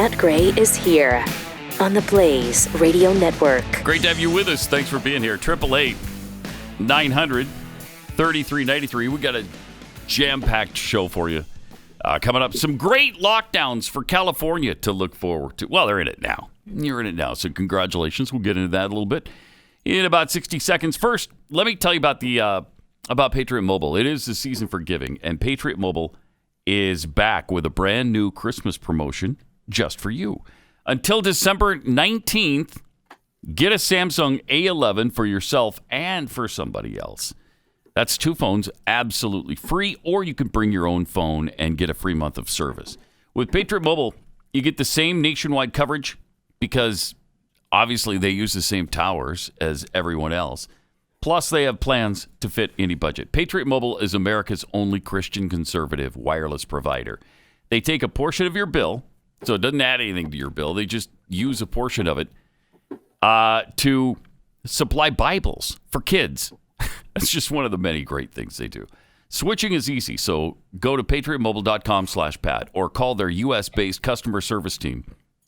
Pat Gray is here on the Blaze Radio Network. Great to have you with us. Thanks for being here. 888-900-3393. We got a jam-packed show for you coming up. Some great lockdowns for California to look forward to. Well, they're in it now. You're in it now, so congratulations. We'll get into that a little bit in about 60 seconds. First, let me tell you about about Patriot Mobile. It is the season for giving, and Patriot Mobile is back with a brand new Christmas promotion just for you. Until December 19th, get a Samsung A11 for yourself and for somebody else. That's 2 phones absolutely free, or you can bring your own phone and get a free month of service. With Patriot Mobile, you get the same nationwide coverage because obviously they use the same towers as everyone else. Plus, they have plans to fit any budget. Patriot Mobile is America's only Christian conservative wireless provider. They take a portion of your bill, so it doesn't add anything to your bill. They just use a portion of it to supply Bibles for kids. That's just one of the many great things they do. Switching is easy, so go to patriotmobile.com/Pat or call their U.S.-based customer service team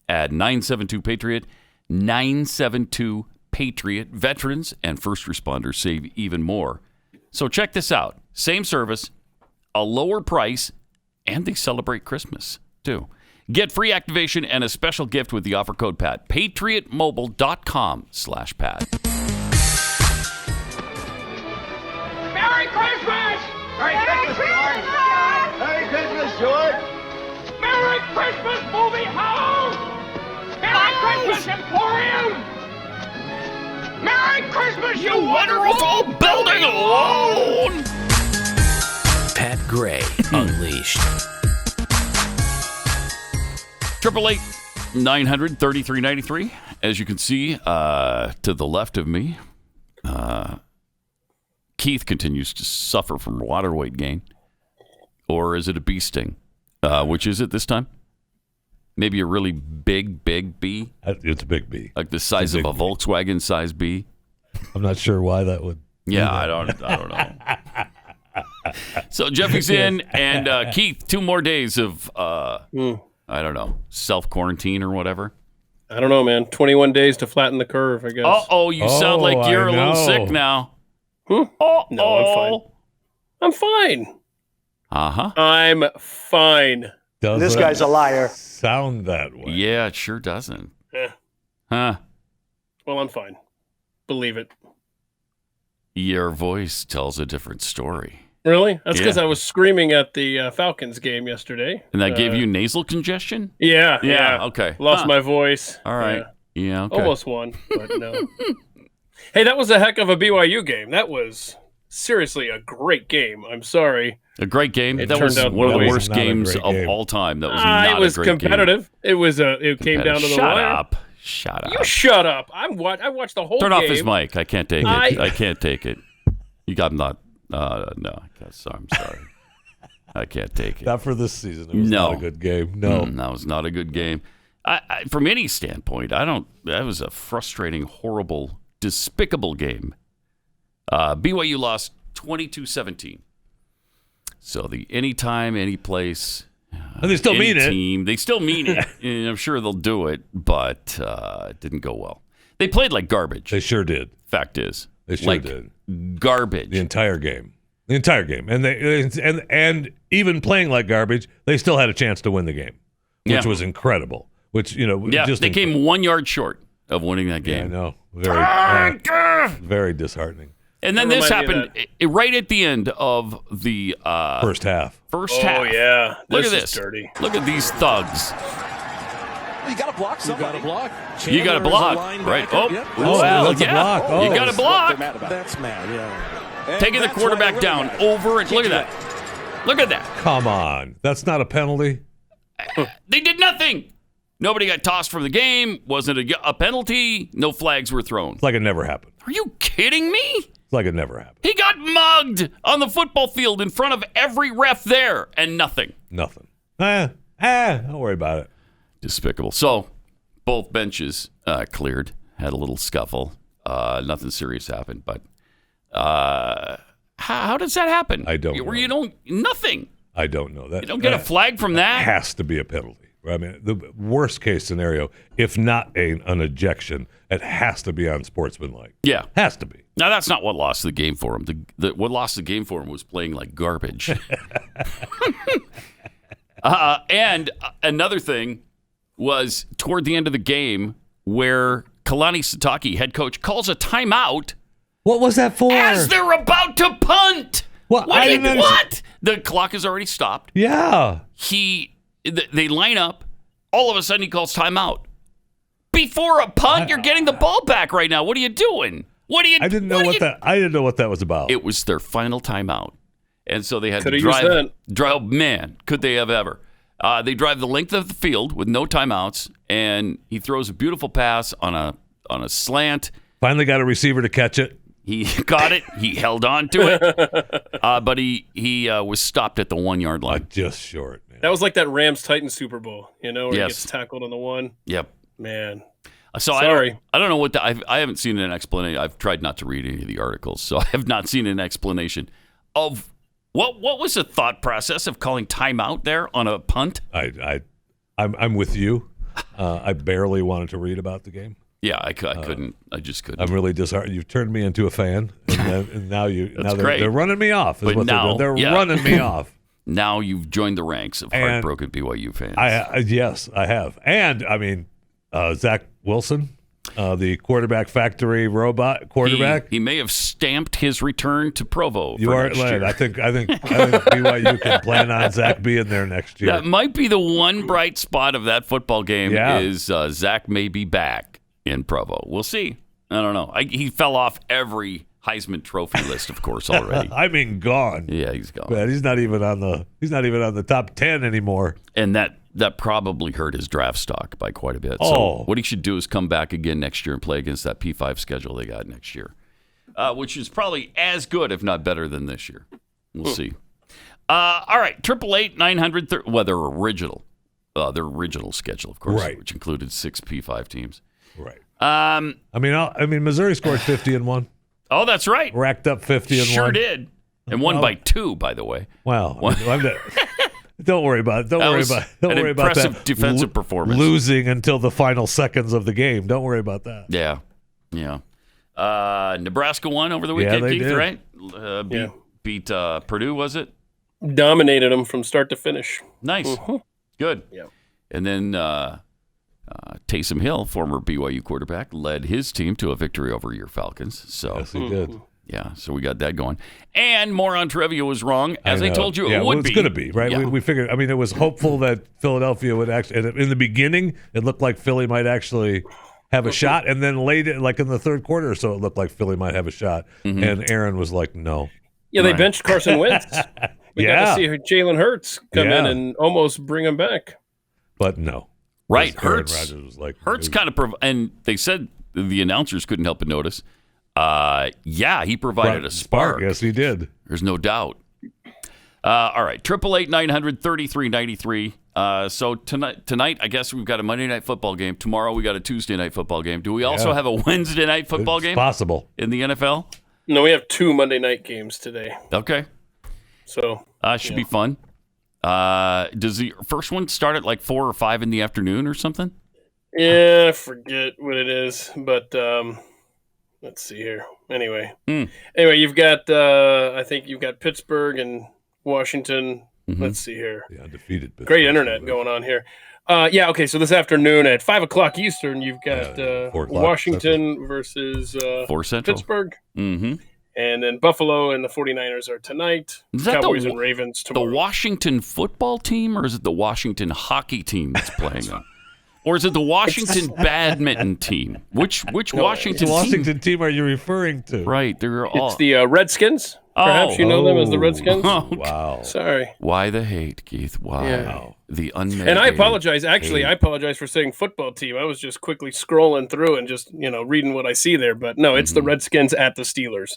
at 972-PATRIOT, 972-PATRIOT. Veterans and first responders save even more. So check this out. Same service, a lower price, and they celebrate Christmas, too. Get free activation and a special gift with the offer code PAT. patriotmobile.com/Pat. Merry Christmas! Merry Christmas, George! Merry Christmas, George! Merry Christmas, movie house! Merry Christmas, Emporium! Merry Christmas, you wonderful building alone! Pat Gray Unleashed. 888-900-3393. As you can see to the left of me, Keith continues to suffer from water weight gain. Or is it a bee sting? Which is it this time? Maybe a really big bee? It's a big bee. Like the size of a Volkswagen-sized bee? I'm not sure why that would. Yeah, I don't know. So Jeffy's in, and Keith, 2 more days of, I don't know, self-quarantine or whatever. I don't know, man. 21 days to flatten the curve, I guess. You sound like you're a little sick now. No, I'm fine. I'm fine. Uh-huh. I'm fine. This guy's a liar. Sound that way. Yeah, it sure doesn't. Yeah. Huh. Well, I'm fine. Believe it. Your voice tells a different story. Really? That's because Yeah. I was screaming at the Falcons game yesterday. And that gave you nasal congestion? Yeah. Okay. Lost my voice. All right. Yeah, okay. Almost won, but no. Hey, that was a heck of a BYU game. That was seriously a great game. I'm sorry. A great game. It That was turned out one of the that was worst not a games great of game. all time. That was not It was a great competitive. game. It was it came down to the wire. Shut up. You shut up. I watched the whole Turn game. off his mic. I can't take it. I can't take it. You got not. No. I'm sorry. I can't take it. Not for this season. It was not a good game. No. That was not a good game. I from any standpoint, that was a frustrating, horrible, despicable game. BYU lost 22-17. So the anytime, any place, And they still mean it. team, they still mean it. And I'm sure they'll do it, but it didn't go well. They played like garbage. They sure did. Fact is, They sure did. Garbage. The entire game. And even playing like garbage, they still had a chance to win the game, which was incredible. Which, just they came 1 yard short of winning that game. Yeah, I know. Very disheartening. And then this happened right at the end of the First half. Oh, yeah. Look at is this. dirty. Look at these thugs. You got to block somebody. You got to block. Right. Oh, that's a block. Oh. You got to block. That's mad, yeah. Taking the quarterback down over it. Look at that. Look at that. Come on. That's not a penalty. They did nothing. Nobody got tossed from the game. Wasn't a penalty. No flags were thrown. It's like it never happened. Are you kidding me? It's like it never happened. He got mugged on the football field in front of every ref there, and nothing. Nothing. Don't worry about it. Despicable. So, both benches cleared. Had a little scuffle. Nothing serious happened, but how does that happen? I don't know. Where you don't nothing. I don't know that. You don't get a flag from that. Has to be a penalty. I mean, the worst case scenario, if not an ejection, it has to be on sportsmanlike. Yeah. Has to be. Now, that's not what lost the game for him. What lost the game for him was playing like garbage. And another thing was toward the end of the game where Kalani Sitake, head coach, calls a timeout. What was that for? As they're about to punt. What? What? The clock has already stopped. Yeah. They line up. All of a sudden, he calls timeout. Before a punt, you're getting the ball back right now. What are you doing? I didn't know what that was about. It was their final timeout, and so they had Could've to used that. drive. Man, could they have ever? They drive the length of the field with no timeouts, and he throws a beautiful pass on a slant. Finally got a receiver to catch it. He got it. He held on to it, but he was stopped at the 1 yard line. Just short, man. That was like that Rams-Titans Super Bowl, where he Yes. gets tackled on the one. Yep. Man. So Sorry. I don't know what I haven't seen an explanation. I've tried not to read any of the articles, so I have not seen an explanation of what was the thought process of calling timeout there on a punt. I'm with you. I barely wanted to read about the game. Yeah, I couldn't. I just couldn't. I'm really disheartened. You've turned me into a fan, and now great. they're running me off. Is But what now- they're yeah. running me off. Now you've joined the ranks of And heartbroken BYU fans. Yes, I have. And I mean, Zach Wilson, the quarterback factory robot quarterback. He may have stamped his return to Provo. You for are next right. year. I think BYU can plan on Zach being there next year. That might be the one bright spot of that football game. Yeah. Is Zach may be back in Provo. We'll see. I don't know. He fell off every Heisman Trophy list, of course, already. I mean, gone. Yeah, he's gone. Man, he's not even on the top 10 anymore. And that probably hurt his draft stock by quite a bit. Oh. So what he should do is come back again next year and play against that P5 schedule they got next year, which is probably as good, if not better, than this year. We'll see. All right, 888-900. Well, their original schedule, of course, Right. which included 6 P5 teams. Right. I mean, Missouri scored 50-1. Oh, that's right. Racked up 50-1. Sure did. And won by 2, by the way. Wow. Don't worry about it. Don't worry about impressive that. defensive performance. Losing until the final seconds of the game. Don't worry about that. Yeah. Nebraska won over the weekend, they Keith, did. right? Beat Purdue, was it? Dominated them from start to finish. Nice. Good. Yeah. And then Taysom Hill, former BYU quarterback, led his team to a victory over your Falcons. So, Yes, he did. yeah, so we got that going. And more on trivia was wrong, as I know. told you it Yeah, would well, be. It's going to be, right? Yeah. We figured, I mean, it was hopeful that Philadelphia would actually, in the beginning, it looked like Philly might actually have a shot. And then late, like in the third quarter or so, it looked like Philly might have a shot. Mm-hmm. And Aaron was like, no. Yeah, they Right. benched Carson Wentz. We got to see Jalen Hurts come in Yeah. and almost bring him back. But no. Right, Aaron Hurts. Rodgers was like, Hurts kind of, and they said the announcers couldn't help but notice. He provided a spark. Yes, he did. There's no doubt. All right, 888-900-3393. So tonight, I guess we've got a Monday night football game. Tomorrow we got a Tuesday night football game. Do we also have a Wednesday night football It's game possible. in the NFL? No, we have 2 Monday night games today. Okay, So should be fun. Does the first one start at like 4 or 5 in the afternoon or something? yeah, I forget what it is, but let's see here. Anyway, you've got I think you've got Pittsburgh and Washington. Let's see here. The undefeated. Great internet going on here. Okay. So this afternoon at 5:00 Eastern, you've got 4 o'clock Washington versus 4 Central. Pittsburgh, Mm-hmm. and then Buffalo and the 49ers are tonight. Is that Cowboys the and Ravens The tomorrow. Washington football team, or is it the Washington hockey team that's playing them? Or is it the Washington badminton team? Which Washington Which team? Washington team are you referring to? Right, they're all. It's the Redskins. Perhaps you know them as the Redskins. Wow. Sorry. Why the hate, Keith? Why Yeah. the unmet? And I apologize. Actually, hate. I apologize for saying football team. I was just quickly scrolling through and just reading what I see there. But no, it's the Redskins at the Steelers,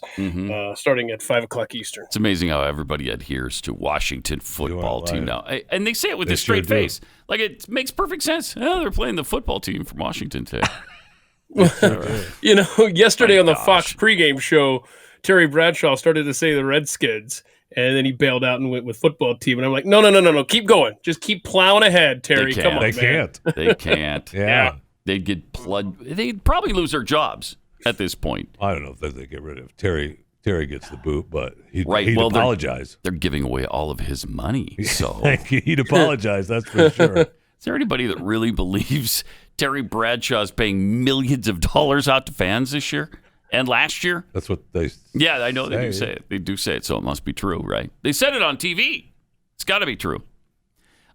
starting at 5:00 Eastern. It's amazing how everybody adheres to Washington football team now, and they say it with They a straight sure do. face. Like it makes perfect sense. Oh, they're playing the football team from Washington today. Yesterday My on the gosh. Fox pregame show, Terry Bradshaw started to say the Redskins, And then he bailed out and went with football team. And I'm like, no. Keep going. Just keep plowing ahead, Terry. Come on, They man. can't. They can't. Yeah. They'd get They'd probably lose their jobs at this point. I don't know if they get rid of Terry. Terry gets the boot, but he'd apologize. They're giving away all of his money. So he'd apologize, that's for sure. Is there anybody that really believes Terry Bradshaw's paying millions of dollars out to fans this year and last year? That's what they Yeah, I know they do say it. They do say it, so it must be true, right? They said it on TV. It's got to be true.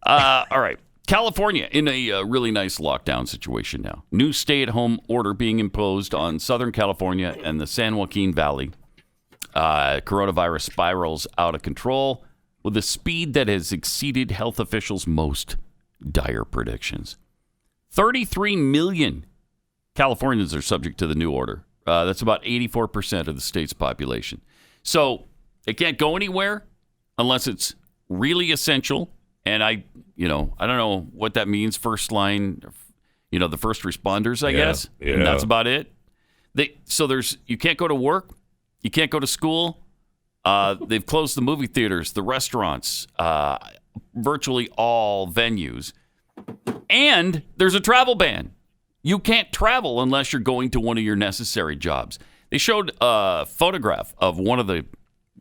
All right. California in a really nice lockdown situation now. New stay-at-home order being imposed on Southern California and the San Joaquin Valley. Coronavirus spirals out of control with a speed that has exceeded health officials' most dire predictions. 33 million Californians are subject to the new order. That's about 84% of the state's population. So it can't go anywhere unless it's really essential. And I don't know what that means. First line, the first responders, I guess. Yeah. And that's about it. You can't go to work. You can't go to school. They've closed the movie theaters, the restaurants, virtually all venues. And there's a travel ban. You can't travel unless you're going to one of your necessary jobs. They showed a photograph of one of the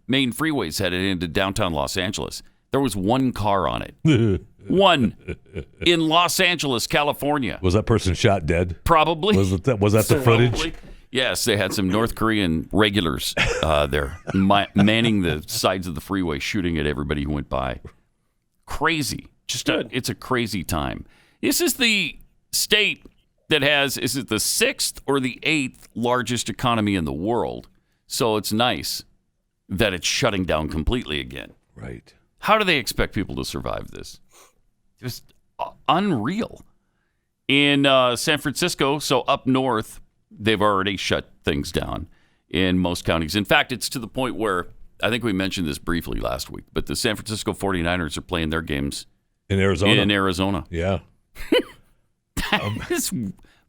main freeways headed into downtown Los Angeles. There was one car on it. One. In Los Angeles, California. Was that person shot dead? Probably. Was that the footage? Probably. Yes, they had some North Korean regulars there manning the sides of the freeway, shooting at everybody who went by. Crazy. It's a crazy time. This is the state that is it the 6th or the 8th largest economy in the world? So it's nice that it's shutting down completely again. Right. How do they expect people to survive this? Just unreal. In San Francisco, so up north, they've already shut things down in most counties. In fact, it's to the point where, I think we mentioned this briefly last week, but the San Francisco 49ers are playing their games in Arizona. Yeah. That is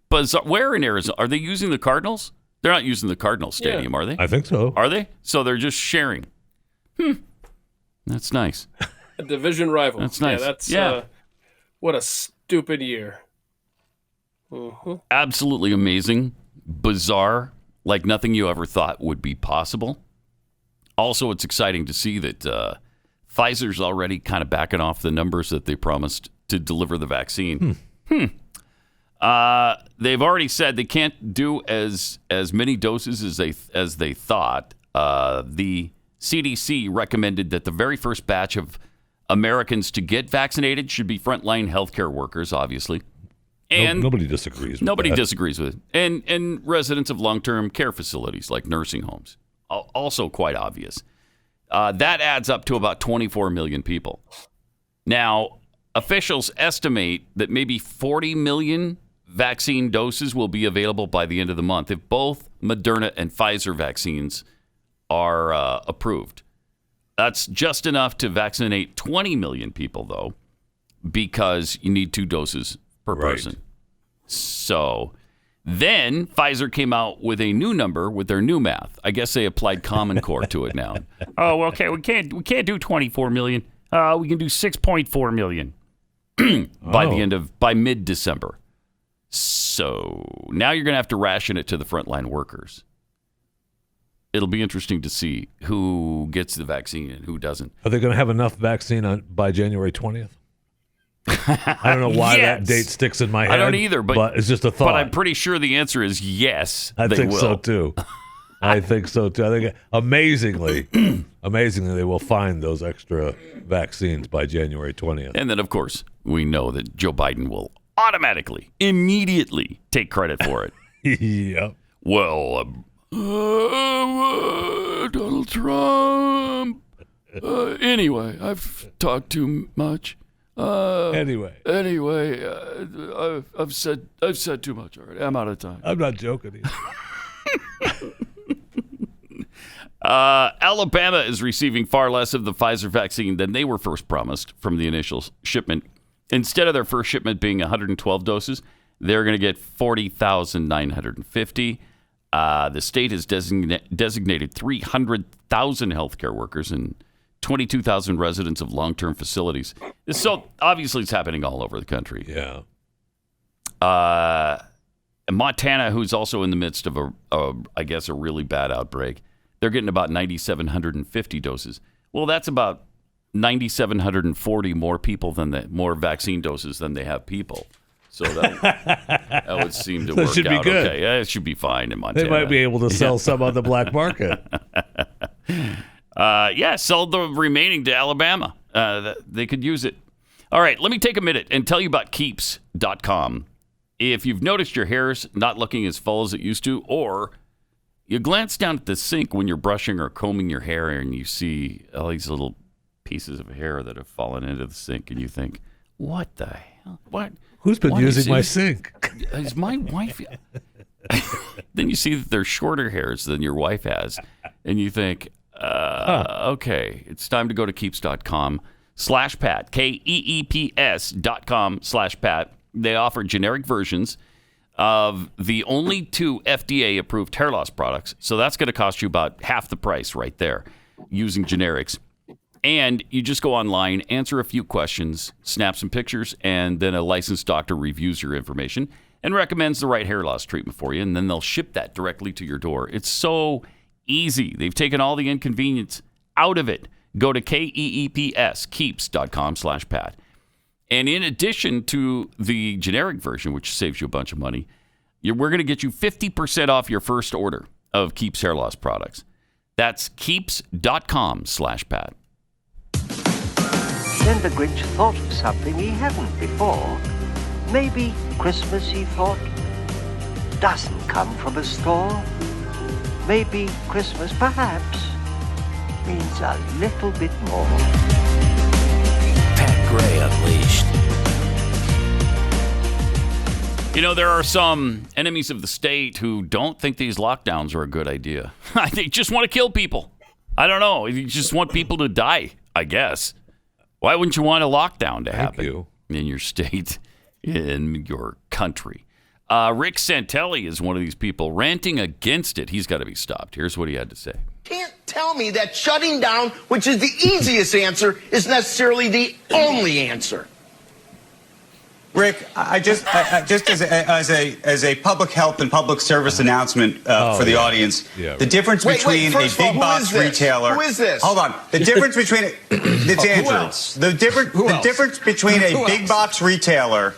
bizarre. Where in Arizona? Are they using the Cardinals? They're not using the Cardinals Stadium, are they? I think so. Are they? So they're just sharing. That's nice. A division rival. That's nice. What a stupid year. Mm-hmm. Absolutely amazing. Bizarre. Like nothing you ever thought would be possible. Also, it's exciting to see that Pfizer's already kind of backing off the numbers that they promised to deliver the vaccine. They've already said they can't do as many doses as they thought. The CDC recommended that the very first batch of Americans to get vaccinated should be frontline healthcare workers, obviously. And nobody disagrees with Nobody that. disagrees with it. And residents of long-term care facilities like nursing homes. Also quite obvious. That adds up to about 24 million people. Now, officials estimate that maybe 40 million vaccine doses will be available by the end of the month if both Moderna and Pfizer vaccines are approved. That's just enough to vaccinate 20 million people, though, because you need 2 doses per person. So then Pfizer came out with a new number with their new math. I guess they applied Common Core to it now. Oh, okay, we can't do 24 million. We can do 6.4 million by mid-December. So now you're going to have to ration it to the frontline workers. It'll be interesting to see who gets the vaccine and who doesn't. Are they going to have enough vaccine by January 20th? I don't know why that date sticks in my head. I don't either, but it's just a thought. But I'm pretty sure the answer is yes. I think will. so too. I think so too. I think amazingly, they will find those extra vaccines by January 20th. And then, of course, we know that Joe Biden will automatically, immediately take credit for it. Yep. Well, Donald Trump. Anyway, I've talked too much. Anyway, I've said too much already. I'm out of time. I'm not joking either. Alabama is receiving far less of the Pfizer vaccine than they were first promised from the initial shipment. Instead of their first shipment being 112 doses, they're going to get 40,950. The state has designated 300,000 healthcare workers and 22,000 residents of long-term facilities. So obviously it's happening all over the country. Yeah. Montana, who's also in the midst of I guess a really bad outbreak, they're getting about 9,750 doses. Well, that's about 9,740 more people more vaccine doses than they have people. So that would seem to work should be out good. okay. Yeah, it should be fine in Montana. They might be able to sell some on the black market. Sell the remaining to Alabama. They could use it. All right, let me take a minute and tell you about Keeps.com. If you've noticed your hair's not looking as full as it used to, or you glance down at the sink when you're brushing or combing your hair and you see all these little pieces of hair that have fallen into the sink, and you think, what the hell? What? Who's been Why using my sink? Is my wife... Then you see that they're shorter hairs than your wife has, and you think, okay, it's time to go to Keeps.com/Pat, KEEPS.com/Pat. They offer generic versions of the only 2 FDA-approved hair loss products, so that's going to cost you about half the price right there using generics. And you just go online, answer a few questions, snap some pictures, and then a licensed doctor reviews your information and recommends the right hair loss treatment for you, and then they'll ship that directly to your door. It's so easy. They've taken all the inconvenience out of it. Go to KEEPS, Keeps.com/Pat. And in addition to the generic version, which saves you a bunch of money, we're going to get you 50% off your first order of Keeps hair loss products. That's Keeps.com/Pat. Then the Grinch thought of something he hadn't before. Maybe Christmas, he thought, doesn't come from a store. Maybe Christmas, perhaps, means a little bit more. Pat Gray Unleashed. You know, there are some enemies of the state who don't think these lockdowns are a good idea. They just want to kill people. I don't know. You just want people to die, I guess. Why wouldn't you want a lockdown to happen in your state, in your country? Rick Santelli is one of these people ranting against it. He's got to be stopped. Here's what he had to say. Can't tell me that shutting down, which is the easiest answer, is necessarily the only answer. Rick, I just as a public health and public service announcement for the audience, the difference between a big box retailer. Who is this? Hold on. The difference between it's Andrew. Who else? The difference between a big box retailer.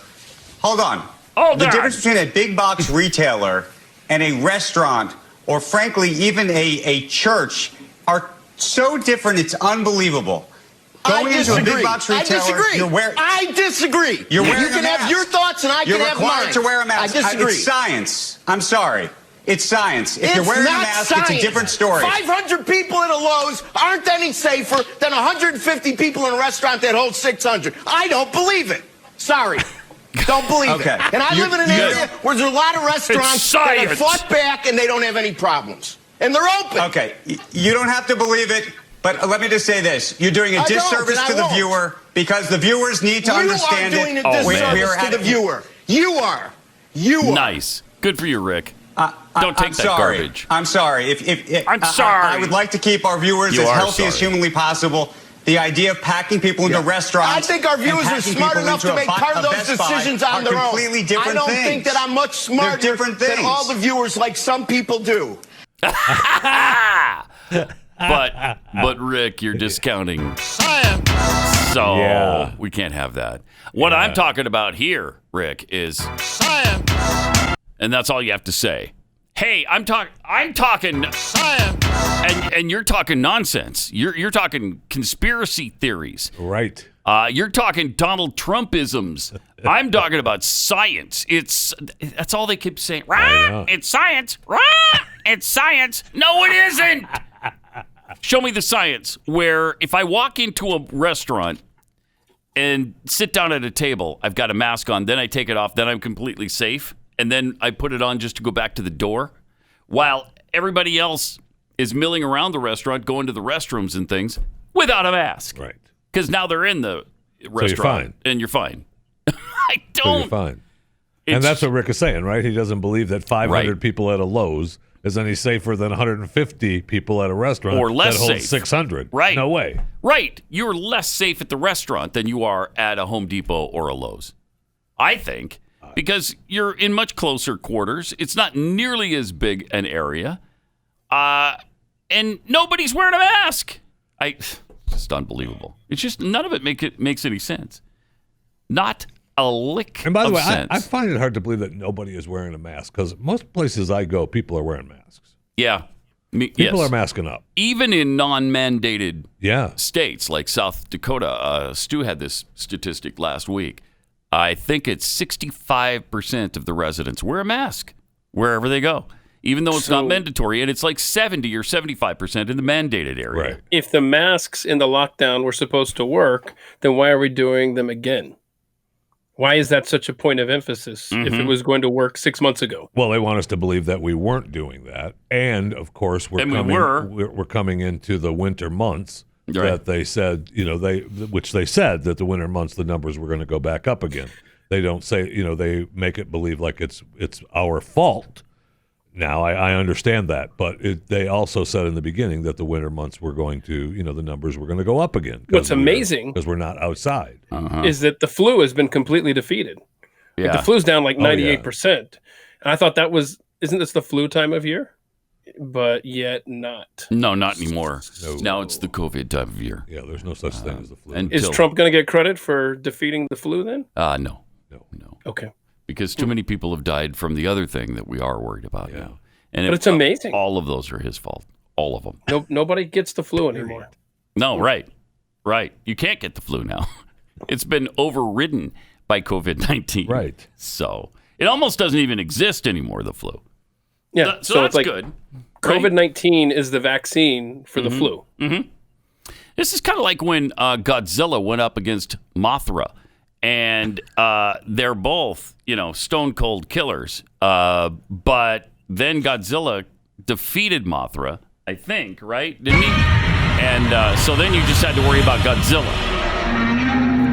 Hold on. The difference between a big box retailer and a restaurant, or frankly even a church, are so different. It's unbelievable. Going into a big box retailer, I disagree. You're wearing you can a have mask. your thoughts and I You're can have mine. You're required to wear a mask. I disagree. It's science. I'm sorry. It's science. If you're wearing a mask, science. it's a different story. 500 people at a Lowe's aren't any safer than 150 people in a restaurant that holds 600. I don't believe it. Sorry. Don't believe it. And I live in an area where there's a lot of restaurants that have fought back and they don't have any problems. And they're open. Okay. You don't have to believe it. But let me just say this. You're doing a disservice to the viewer because the viewers need to understand it. You are doing a disservice to the viewer. You are. Nice. Good for you, Rick. Don't take that garbage. I'm sorry. I'm sorry. I would like to keep our viewers as healthy as humanly possible. The idea of packing people into restaurants. I think our viewers are smart enough to make part of those decisions on their own. Completely different I don't things. think that I'm much smarter than all the viewers like some people do. But Rick, you're discounting science. So we can't have that. What I'm talking about here, Rick, is science. And that's all you have to say. Hey, I'm talking science. And you're talking nonsense. You're talking conspiracy theories. Right. You're talking Donald Trumpisms. I'm talking about science. That's all they keep saying. Rah, it's science. Rah, it's science. No, it isn't. Show me the science where if I walk into a restaurant and sit down at a table, I've got a mask on, then I take it off, then I'm completely safe, and then I put it on just to go back to the door, while everybody else is milling around the restaurant, going to the restrooms and things without a mask. Right. Because now they're in the restaurant, and you're fine. I don't. So you're fine. And that's what Rick is saying, right? He doesn't believe that 500 people at a Lowe's is any safer than 150 people at a restaurant or less that holds safe. 600. Right. No way. Right. You're less safe at the restaurant than you are at a Home Depot or a Lowe's, I think, because you're in much closer quarters. It's not nearly as big an area, and nobody's wearing a mask. Just unbelievable. It's just none of it makes any sense. Not a lick. And by the way, sense. I find it hard to believe that nobody is wearing a mask because most places I go, people are wearing masks. Yeah. People are masking up. Even in non-mandated Yeah. states like South Dakota. Stu had this statistic last week. I think it's 65% of the residents wear a mask wherever they go, even though it's not mandatory. And it's like 70 or 75% in the mandated area. Right. If the masks in the lockdown were supposed to work, then why are we doing them again? Why is that such a point of emphasis if it was going to work 6 months ago? Well, they want us to believe that we weren't doing that. And, of course, we're coming into the winter months that they said, which they said that the winter months, the numbers were going to go back up again. They don't say, they make it believe like it's our fault. Now, I understand that, but they also said in the beginning that the winter months were going to, the numbers were going to go up again. What's amazing because we're not outside is that the flu has been completely defeated. Yeah. Like the flu's down like 98%. And I thought isn't this the flu time of year? But yet not. No, not anymore. No. Now it's the COVID time of year. Yeah, there's no such thing as the flu. Is Trump going to get credit for defeating the flu then? No. Okay. Because too many people have died from the other thing that we are worried about now. And but it's amazing. All of those are his fault. All of them. Nobody gets the flu anymore. No, right. You can't get the flu now. It's been overridden by COVID-19. Right. So it almost doesn't even exist anymore, the flu. Yeah. So that's it's like good. COVID-19 is the vaccine for the flu. Mm-hmm. This is kind of like when Godzilla went up against Mothra. And they're both, stone cold killers. But then Godzilla defeated Mothra, I think, right? Didn't he? And so then you just had to worry about Godzilla.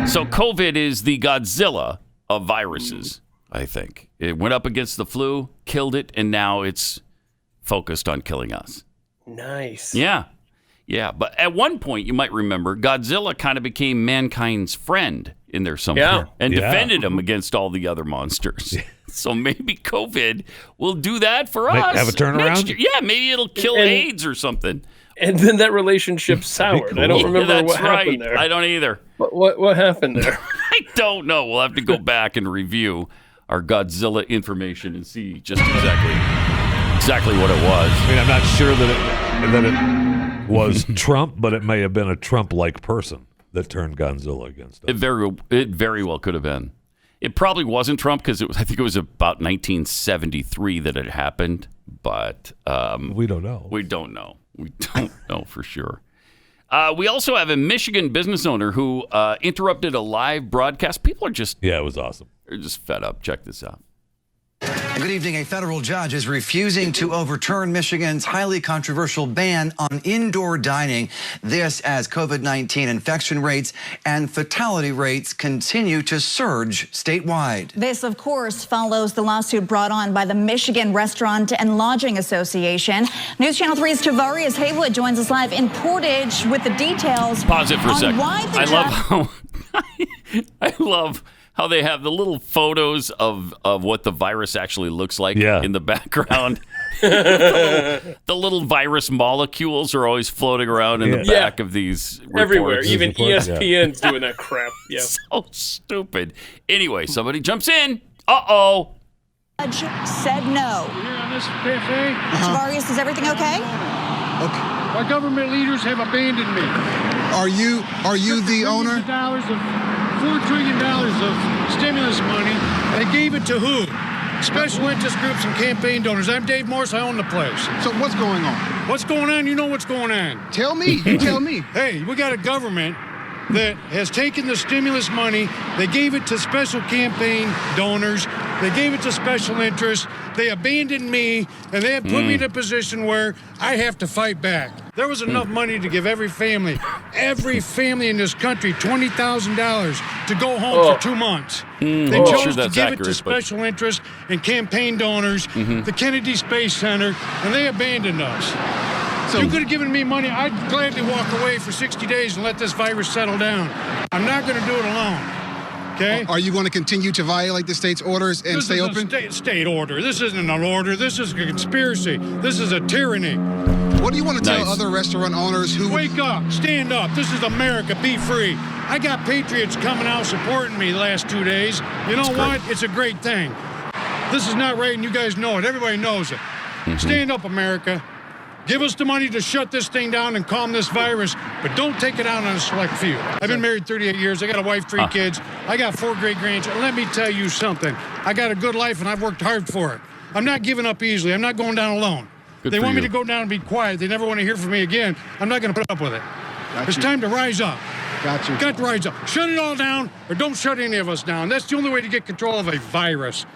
So COVID is the Godzilla of viruses, I think. It went up against the flu, killed it, and now it's focused on killing us. Nice. Yeah. Yeah. But at one point, you might remember, Godzilla kind of became mankind's friend in there somewhere and defended him against all the other monsters. So maybe COVID will do that for us. Have a turnaround? Yeah, maybe it'll kill AIDS or something. And then that relationship soured. Cool. I don't remember what happened there. I don't either. What happened there? I don't know. We'll have to go back and review our Godzilla information and see just exactly what it was. I mean, I'm not sure that it was Trump, but it may have been a Trump-like person that turned Godzilla against us. It very well could have been. It probably wasn't Trump because I think it was about 1973 that it happened, but we don't know. We don't know. We don't know for sure. We also have a Michigan business owner who interrupted a live broadcast. People are just it was awesome. They're just fed up. Check this out. Good evening. A federal judge is refusing to overturn Michigan's highly controversial ban on indoor dining. This as COVID-19 infection rates and fatality rates continue to surge statewide. This, of course, follows the lawsuit brought on by the Michigan Restaurant and Lodging Association. News Channel 3's Tavarius Haywood joins us live in Portage with the details. Pause it for a second. I love how they have the little photos of what the virus actually looks like in the background. the little virus molecules are always floating around in the back of these reports. Everywhere. Even ESPN's doing that crap. Yeah. So stupid. Anyway, somebody jumps in. Uh-oh. Judge said no. You hear on this cafe? Tavarius, is everything okay? Okay. Our government leaders have abandoned me. Are you the owner? $4 trillion of stimulus money. They gave it to who? Special interest groups and campaign donors. I'm Dave Morse. I own the place. So what's going on? What's going on? You know what's going on. Tell me. You tell me. Hey, we got a government that has taken the stimulus money. They gave it to special campaign donors. They gave it to special interests. They abandoned me, and they have put me in a position where I have to fight back. There was enough money to give every family in this country $20,000 to go home for 2 months. They chose to give it to but... special interests and campaign donors, the Kennedy Space Center, and they abandoned us. So you could have given me money. I'd gladly walk away for 60 days and let this virus settle down. I'm not going to do it alone. Okay. Are you going to continue to violate the state's orders and stay open? State order. This isn't an order. This is a conspiracy. This is a tyranny. What do you want to tell other restaurant owners who... Wake up. Stand up. This is America. Be free. I got patriots coming out supporting me the last 2 days. You know what? It's a great thing. This is not right, and you guys know it. Everybody knows it. Stand up, America. Give us the money to shut this thing down and calm this virus, but don't take it out on a select few. I've been married 38 years. I got a wife, 3 kids. I got 4 great-grandchildren. Let me tell you something. I got a good life, and I've worked hard for it. I'm not giving up easily. I'm not going down alone. They want me to go down and be quiet. They never want to hear from me again. I'm not going to put up with it. It's time to rise up. Got you. Got to rise up. Shut it all down, or don't shut any of us down. That's the only way to get control of a virus.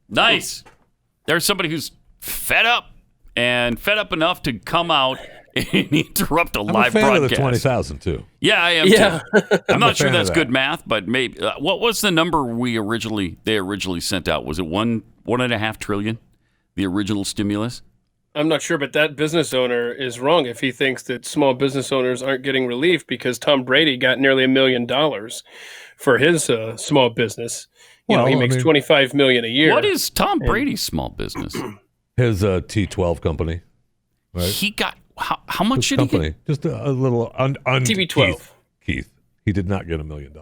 Nice. There's somebody who's fed up. And fed up enough to come out and interrupt a live broadcast. I'm a fan of the 20,000 too. Yeah, I am too. I'm not sure that's good math, but maybe. What was the number they originally sent out? Was it 1.5 trillion? The original stimulus? I'm not sure, but that business owner is wrong if he thinks that small business owners aren't getting relief because Tom Brady got nearly $1 million for his small business. You know, he makes $25 million a year. What is Tom Brady's small business? His T12 company, right? He got how much should he get? Just a little TB12. Keith, he did not get $1 million.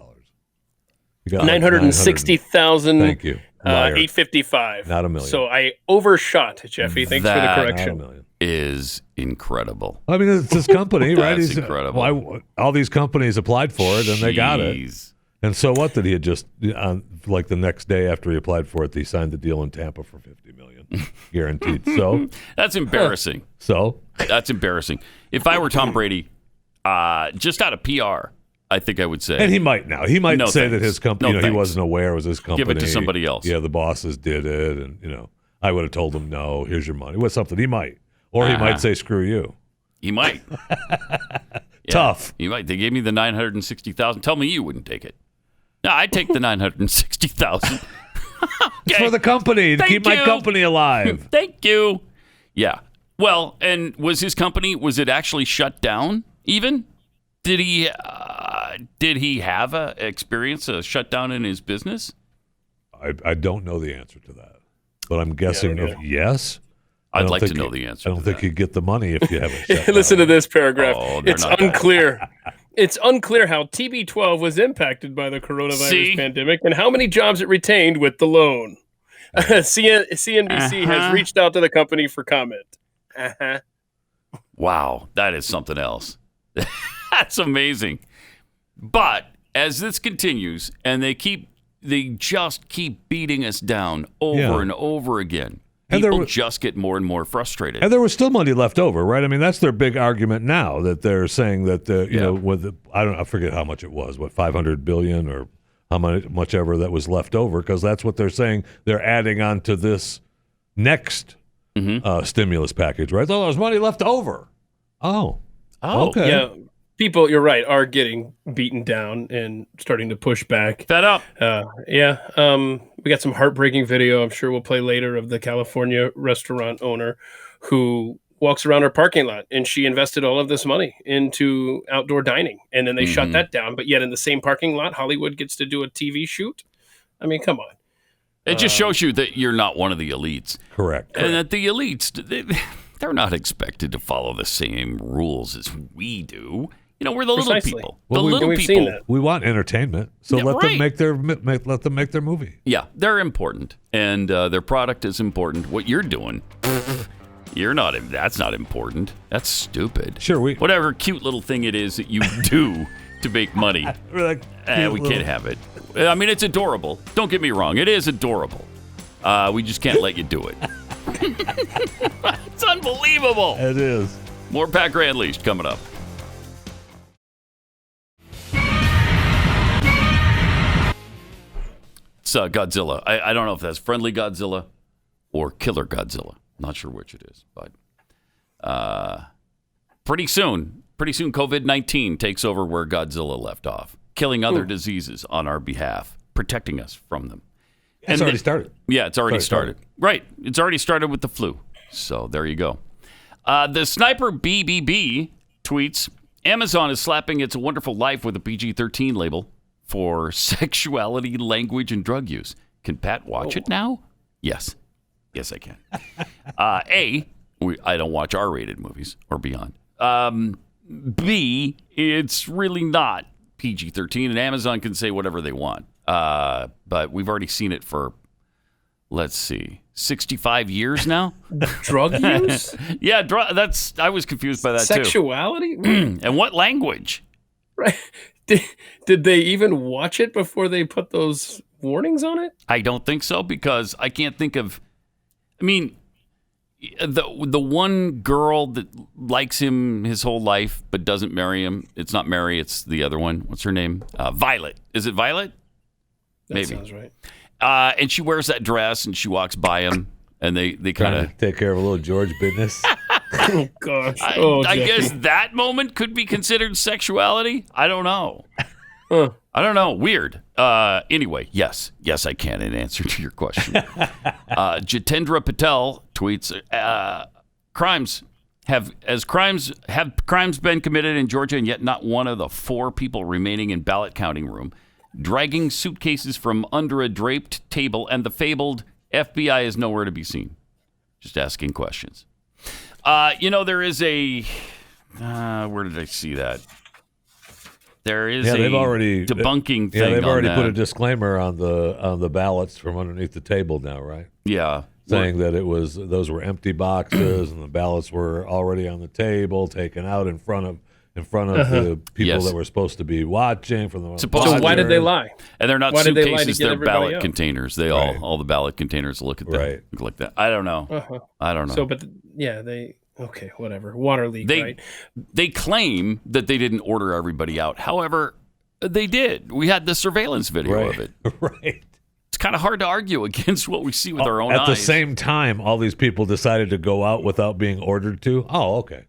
He got 960,000. Thank you. 855. Not $1 million. So I overshot, Jeffy. Thanks for the correction. Not $1 million. Is incredible. I mean, it's his company, right? That's incredible. All these companies applied for it, and they got it. And so what did he just like the next day after he applied for it, he signed the deal in Tampa for $50 million guaranteed. So that's embarrassing. So that's embarrassing. If I were Tom Brady, just out of PR, I think I would say. And he might now. He might say thanks. that his company, he wasn't aware it was his company. Give it to somebody else. Yeah, the bosses did it, and I would have told him no. Here's your money. What's something he might, or he might say screw you. He might. Tough. He might. They gave me the 960,000. Tell me you wouldn't take it. No, I'd take the 960,000. For the company, to keep my company alive. Thank you. Yeah. Well, and was his company, was it actually shut down even? Did he have a shutdown in his business? I don't know the answer to that, but I'm guessing yes. I'd like to know the answer. I don't think you'd get the money if you have a shutdown. Listen to this paragraph. Oh, it's unclear. It's unclear how TB12 was impacted by the coronavirus pandemic and how many jobs it retained with the loan. CNBC has reached out to the company for comment. Wow, that is something else. That's amazing. But as this continues, and they just keep beating us down over and over again. People just get more and more frustrated. And there was still money left over, right? I mean, that's their big argument now, that they're saying that I forget how much it was, $500 billion or how much ever that was left over, because that's what they're saying they're adding on to this next stimulus package, right? Oh, there's money left over. Oh, okay. Yeah. People, you're right, are getting beaten down and starting to push back. Fed up. We got some heartbreaking video I'm sure we'll play later of the California restaurant owner who walks around her parking lot, and she invested all of this money into outdoor dining, and then they shut that down. But yet in the same parking lot, Hollywood gets to do a TV shoot. I mean, come on. It just shows you that you're not one of the elites. Correct. And that the elites, they're not expected to follow the same rules as we do. You know, we're the little people. We've seen that. We want entertainment, so let them make their movie. Yeah, they're important, and their product is important. What you're doing, that's not important. That's stupid. Sure, whatever cute little thing it is that you do to make money, we can't have it. I mean, it's adorable. Don't get me wrong, it is adorable. We just can't let you do it. It's unbelievable. It is. More Pat Gray Unleashed coming up. It's Godzilla. I don't know if that's Friendly Godzilla or Killer Godzilla. Not sure which it is, but pretty soon COVID-19 takes over where Godzilla left off. killing other diseases on our behalf, protecting us from them. It's already started. Yeah, it's already started. Right. It's already started with the flu. So there you go. The Sniper BBB tweets, Amazon is slapping It's a Wonderful Life with a PG-13 label for sexuality, language, and drug use. Can Pat watch it now? Yes. Yes, I can. I don't watch R-rated movies or beyond. B, it's really not PG-13, and Amazon can say whatever they want. But we've already seen it for, let's see, 65 years now. Drug use? Yeah, I was confused by that Sexuality? too. And what language? Right. Did they even watch it before they put those warnings on it? I don't think so, because I can't think of. I mean, the one girl that likes him his whole life but doesn't marry him. It's not Mary. It's the other one. What's her name? Violet. Is it Violet? That Maybe. sounds right. And she wears that dress, and she walks by him, and they kind of take care of a little George business. Oh gosh! I guess that moment could be considered sexuality. I don't know. I don't know. Weird. Anyway, yes, I can in answer to your question. Jitendra Patel tweets: Have crimes been committed in Georgia, and yet not one of the 4 people remaining in ballot counting room, dragging suitcases from under a draped table, and the fabled FBI is nowhere to be seen. Just asking questions. There is a. Where did I see that? There is they've already debunking thing. Yeah, they've already on put that. a disclaimer on the ballots from underneath the table now, right? Yeah, saying that those were empty boxes and the ballots were already on the table, taken out in front of the people that were supposed to be watching. So why did they lie? And they're not suitcases; they're ballot containers. They Right. all the ballot containers look at that, look like that. I don't know. I don't know. So, but they. Okay, whatever. Water leak, right? They claim that they didn't order everybody out. However, they did. We had the surveillance video of it. Right. It's kind of hard to argue against what we see with our own eyes. At the same time, all these people decided to go out without being ordered to. Oh, okay.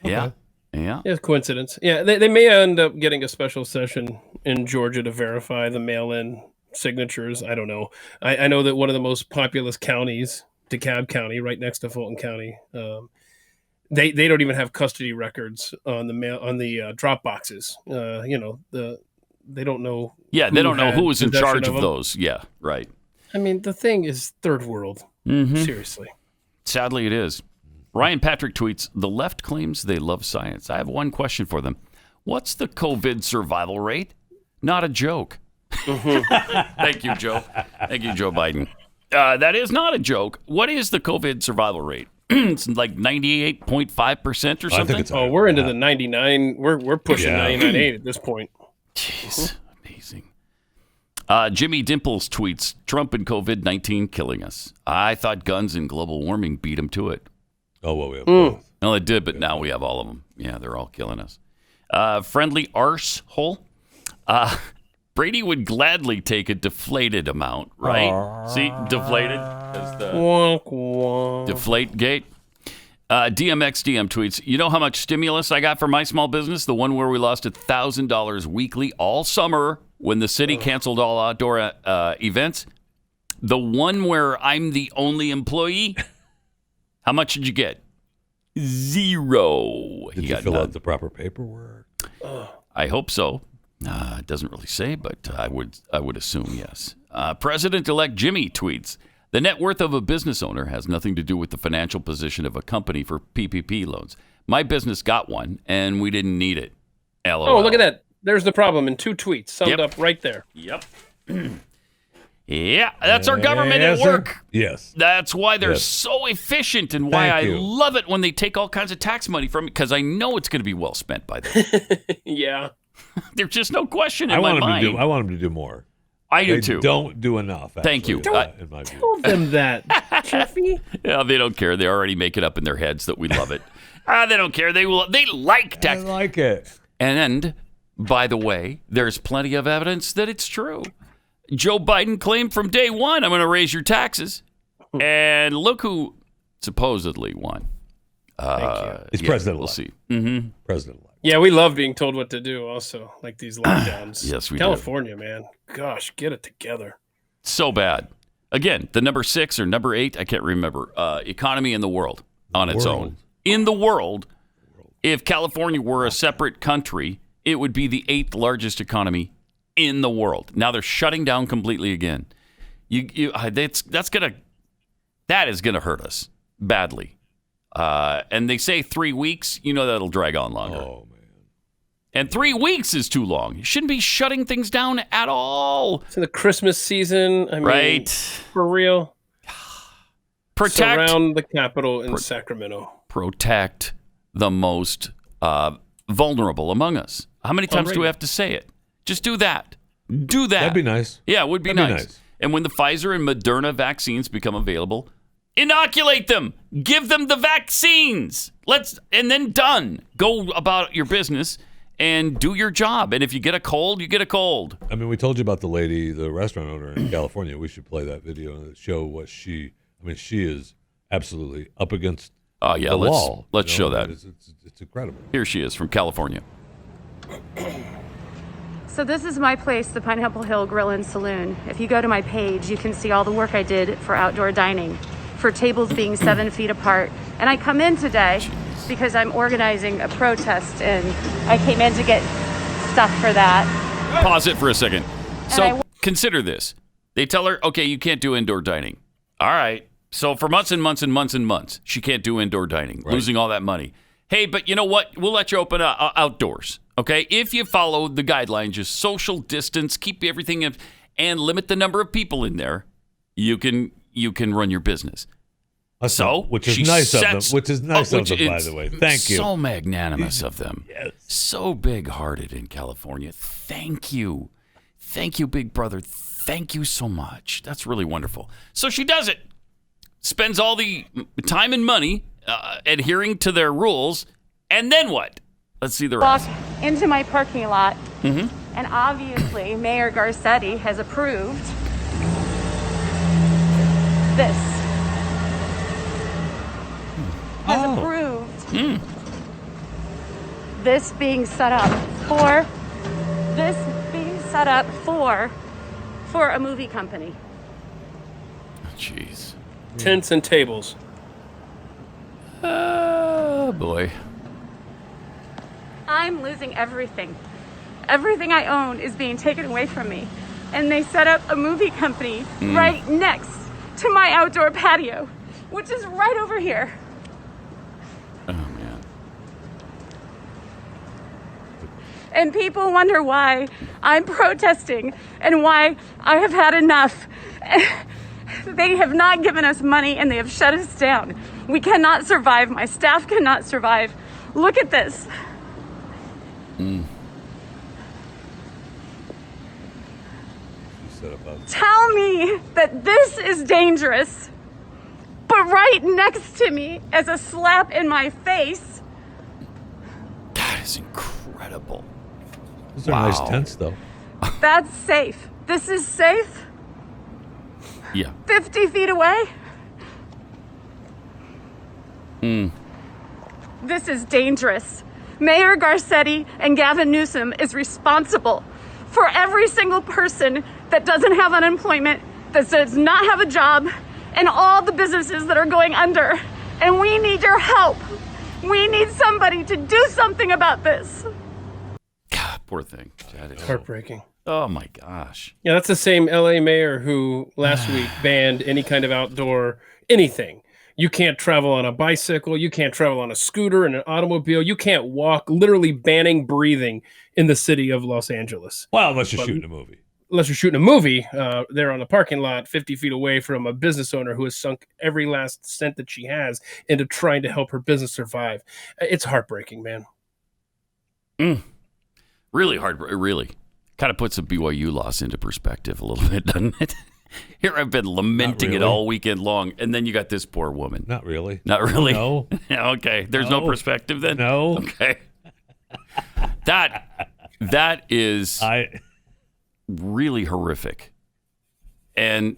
Yeah. Yeah, coincidence. Yeah, they may end up getting a special session in Georgia to verify the mail-in signatures. I don't know. I know that one of the most populous counties, DeKalb County, right next to Fulton County, they don't even have custody records on the drop boxes. They don't know. Yeah, they don't know who was in charge of those. Yeah, right. I mean, the thing is third world. Seriously. Sadly, it is. Ryan Patrick tweets, the left claims they love science. I have one question for them. What's the COVID survival rate? Not a joke. Thank you, Joe. Thank you, Joe Biden. That is not a joke. What is the COVID survival rate? It's like 98.5% or something? We're into the 99. We're pushing 99.8 at this point. Jeez, amazing. Jimmy Dimples tweets, Trump and COVID-19 killing us. I thought guns and global warming beat him to it. Oh, well, we have both. Well, it did, but now we have all of them. Yeah, they're all killing us. Friendly arsehole. Brady would gladly take a deflated amount, right? See, deflated as the deflate gate. DMXDM tweets, you know how much stimulus I got for my small business? The one where we lost $1,000 weekly all summer when the city canceled all outdoor events. The one where I'm the only employee. How much did you get? 0. Did you fill out the proper paperwork? I hope so. It doesn't really say, but I would assume yes. President-elect Jimmy tweets, the net worth of a business owner has nothing to do with the financial position of a company for PPP loans. My business got one, and we didn't need it. LOL. Oh, look at that. There's the problem in 2 tweets summed up right there. Yep. Yeah, that's our government at work. Yes. That's why they're so efficient and why I love it when they take all kinds of tax money from it, because I know it's going to be well spent by them. Yeah. There's just no question in my mind. I want them to do more. I do they too. Don't do enough. Actually, Thank you. In my view. Tell them that, Jeffy. Yeah, they don't care. They already make it up in their heads that we love it. They don't care. They like tax. I like it. And by the way, there's plenty of evidence that it's true. Joe Biden claimed from day one, I'm going to raise your taxes. And look who supposedly won. Thank you. He's president. We'll see. Mm-hmm. President. Yeah, we love being told what to do. Also, like these lockdowns. Yes, we California, man. Gosh, get it together. So bad. Again, the number 6 or number 8, I can't remember. Economy in the world on its own. In the world, if California were a separate country, it would be the 8th largest economy in the world. Now they're shutting down completely again. That is gonna hurt us badly. And they say 3 weeks. You know that'll drag on longer. Oh, man. And 3 weeks is too long. You shouldn't be shutting things down at all. It's in the Christmas season. I mean, right. For real. Surround the Capitol in Sacramento. Protect the most vulnerable among us. How many times do we have to say it? Just do that. Do that. That'd be nice. Yeah, it would be nice. And when the Pfizer and Moderna vaccines become available, inoculate them. Give them the vaccines. And then done. Go about your business and do your job. And if you get a cold, you get a cold. I mean, we told you about the lady, the restaurant owner in California. We should play that video and show what she is absolutely up against the wall. Let's show that. It's incredible. Here she is from California. So this is my place, the Pineapple Hill Grill and Saloon. If you go to my page, you can see all the work I did for outdoor dining, for tables being 7 feet apart. And I come in today because I'm organizing a protest, and I came in to get stuff for that. Pause it for a second. So consider this. They tell her, okay, you can't do indoor dining. All right. So for months and months and months and months, she can't do indoor dining, losing all that money. Hey, but you know what? We'll let you open outdoors, okay? If you follow the guidelines, just social distance, keep everything in, and limit the number of people in there, you can run your business. Which is nice of them. Which is nice of them, by the way. Thank you. So magnanimous of them. Yes. So big-hearted in California. Thank you. Thank you, big brother. Thank you so much. That's really wonderful. So she does it. Spends all the time and money adhering to their rules. And then what? Let's see the rest. Walk into my parking lot, mm-hmm. and obviously Mayor Garcetti has approved this. Has approved this being set up for a movie company. Jeez. Tents and tables. Oh, boy. I'm losing everything. Everything I own is being taken away from me. And they set up a movie company right next to my outdoor patio, which is right over here. Oh, man. And people wonder why I'm protesting and why I have had enough. They have not given us money and they have shut us down. We cannot survive. My staff cannot survive. Look at this. Tell me that this is dangerous, but right next to me as a slap in my face. That is incredible. Those are nice tents, though. That's safe. This is safe. Yeah. 50 feet away. This is dangerous. Mayor Garcetti and Gavin Newsom is responsible for every single person that doesn't have unemployment, that does not have a job, and all the businesses that are going under. And we need your help. We need somebody to do something about this. God, poor thing. That is heartbreaking. Oh, my gosh. Yeah, that's the same LA mayor who last week banned any kind of outdoor anything. You can't travel on a bicycle. You can't travel on a scooter and an automobile. You can't walk, literally banning breathing in the city of Los Angeles. Well, unless you're shooting a movie. Unless you're shooting a movie, they're on the parking lot 50 feet away from a business owner who has sunk every last cent that she has into trying to help her business survive. It's heartbreaking, man. Really really. Kind of puts a BYU loss into perspective a little bit, doesn't it? Here I've been lamenting it all weekend long, and then you got this poor woman. Not really. Not really? No. Okay. There's no perspective then? No. Okay. That is really horrific. And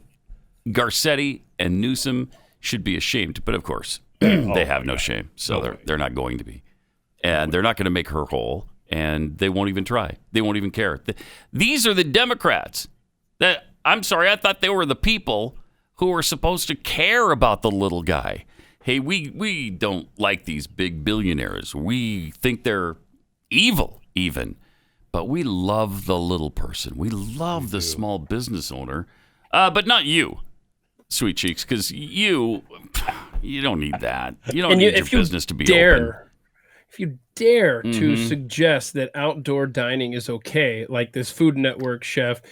Garcetti and Newsom should be ashamed. But of course, They have no shame, so they're not going to be. And they're not going to make her whole, and they won't even try. They won't even care. These are the Democrats that, I'm sorry, I thought they were the people who were supposed to care about the little guy. Hey, we don't like these big billionaires. We think they're evil, even. But we love the little person. We love the small business owner. But not you, Sweet Cheeks, because you don't need that. You don't need your business to be open. If you dare to suggest that outdoor dining is okay, like this Food Network chef,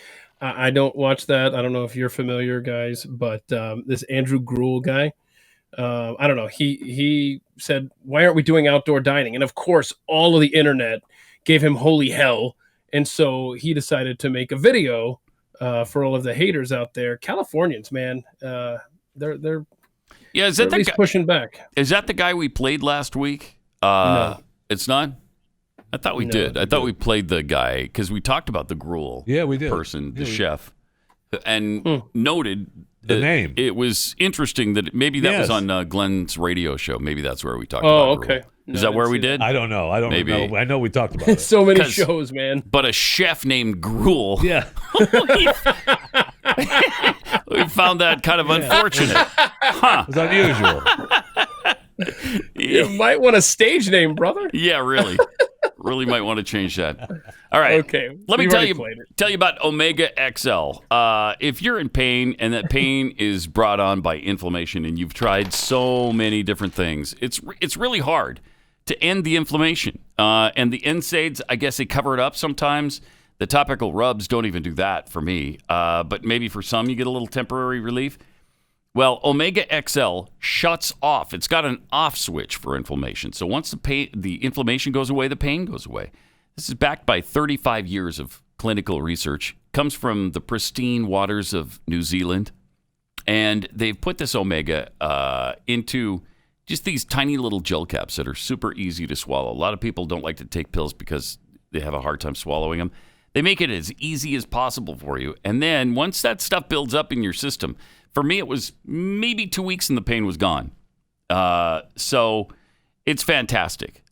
I don't watch that. I don't know if you're familiar, guys, but this Andrew Gruel guy, I don't know. He said, why aren't we doing outdoor dining? And of course, all of the internet gave him holy hell. And so he decided to make a video for all of the haters out there. Californians, man, they're is that at least pushing back. Is that the guy we played last week? No. It's not? I thought we did. I thought we played the guy because we talked about the Gruel we did. person, the chef, and noted the name. It was interesting that maybe that was on Glenn's radio show. Maybe that's where we talked about Gruel. Okay. Is that where we did? I don't know. I don't know. I know we talked about it. So many shows, man. But a chef named Gruel. Yeah. We found that kind of unfortunate. Huh. It's unusual. You might want a stage name, brother. Yeah, really. Really might want to change that. All right. Okay. Let me tell you about Omega XL. If you're in pain and that pain is brought on by inflammation and you've tried so many different things, it's really hard to end the inflammation. And the NSAIDs, I guess they cover it up sometimes. The topical rubs don't even do that for me. But maybe for some you get a little temporary relief. Well, Omega XL shuts off. It's got an off switch for inflammation. So once the inflammation goes away, the pain goes away. This is backed by 35 years of clinical research. Comes from the pristine waters of New Zealand. And they've put this Omega into just these tiny little gel caps that are super easy to swallow. A lot of people don't like to take pills because they have a hard time swallowing them. They make it as easy as possible for you. And then once that stuff builds up in your system, for me, it was maybe 2 weeks and the pain was gone. So it's fantastic.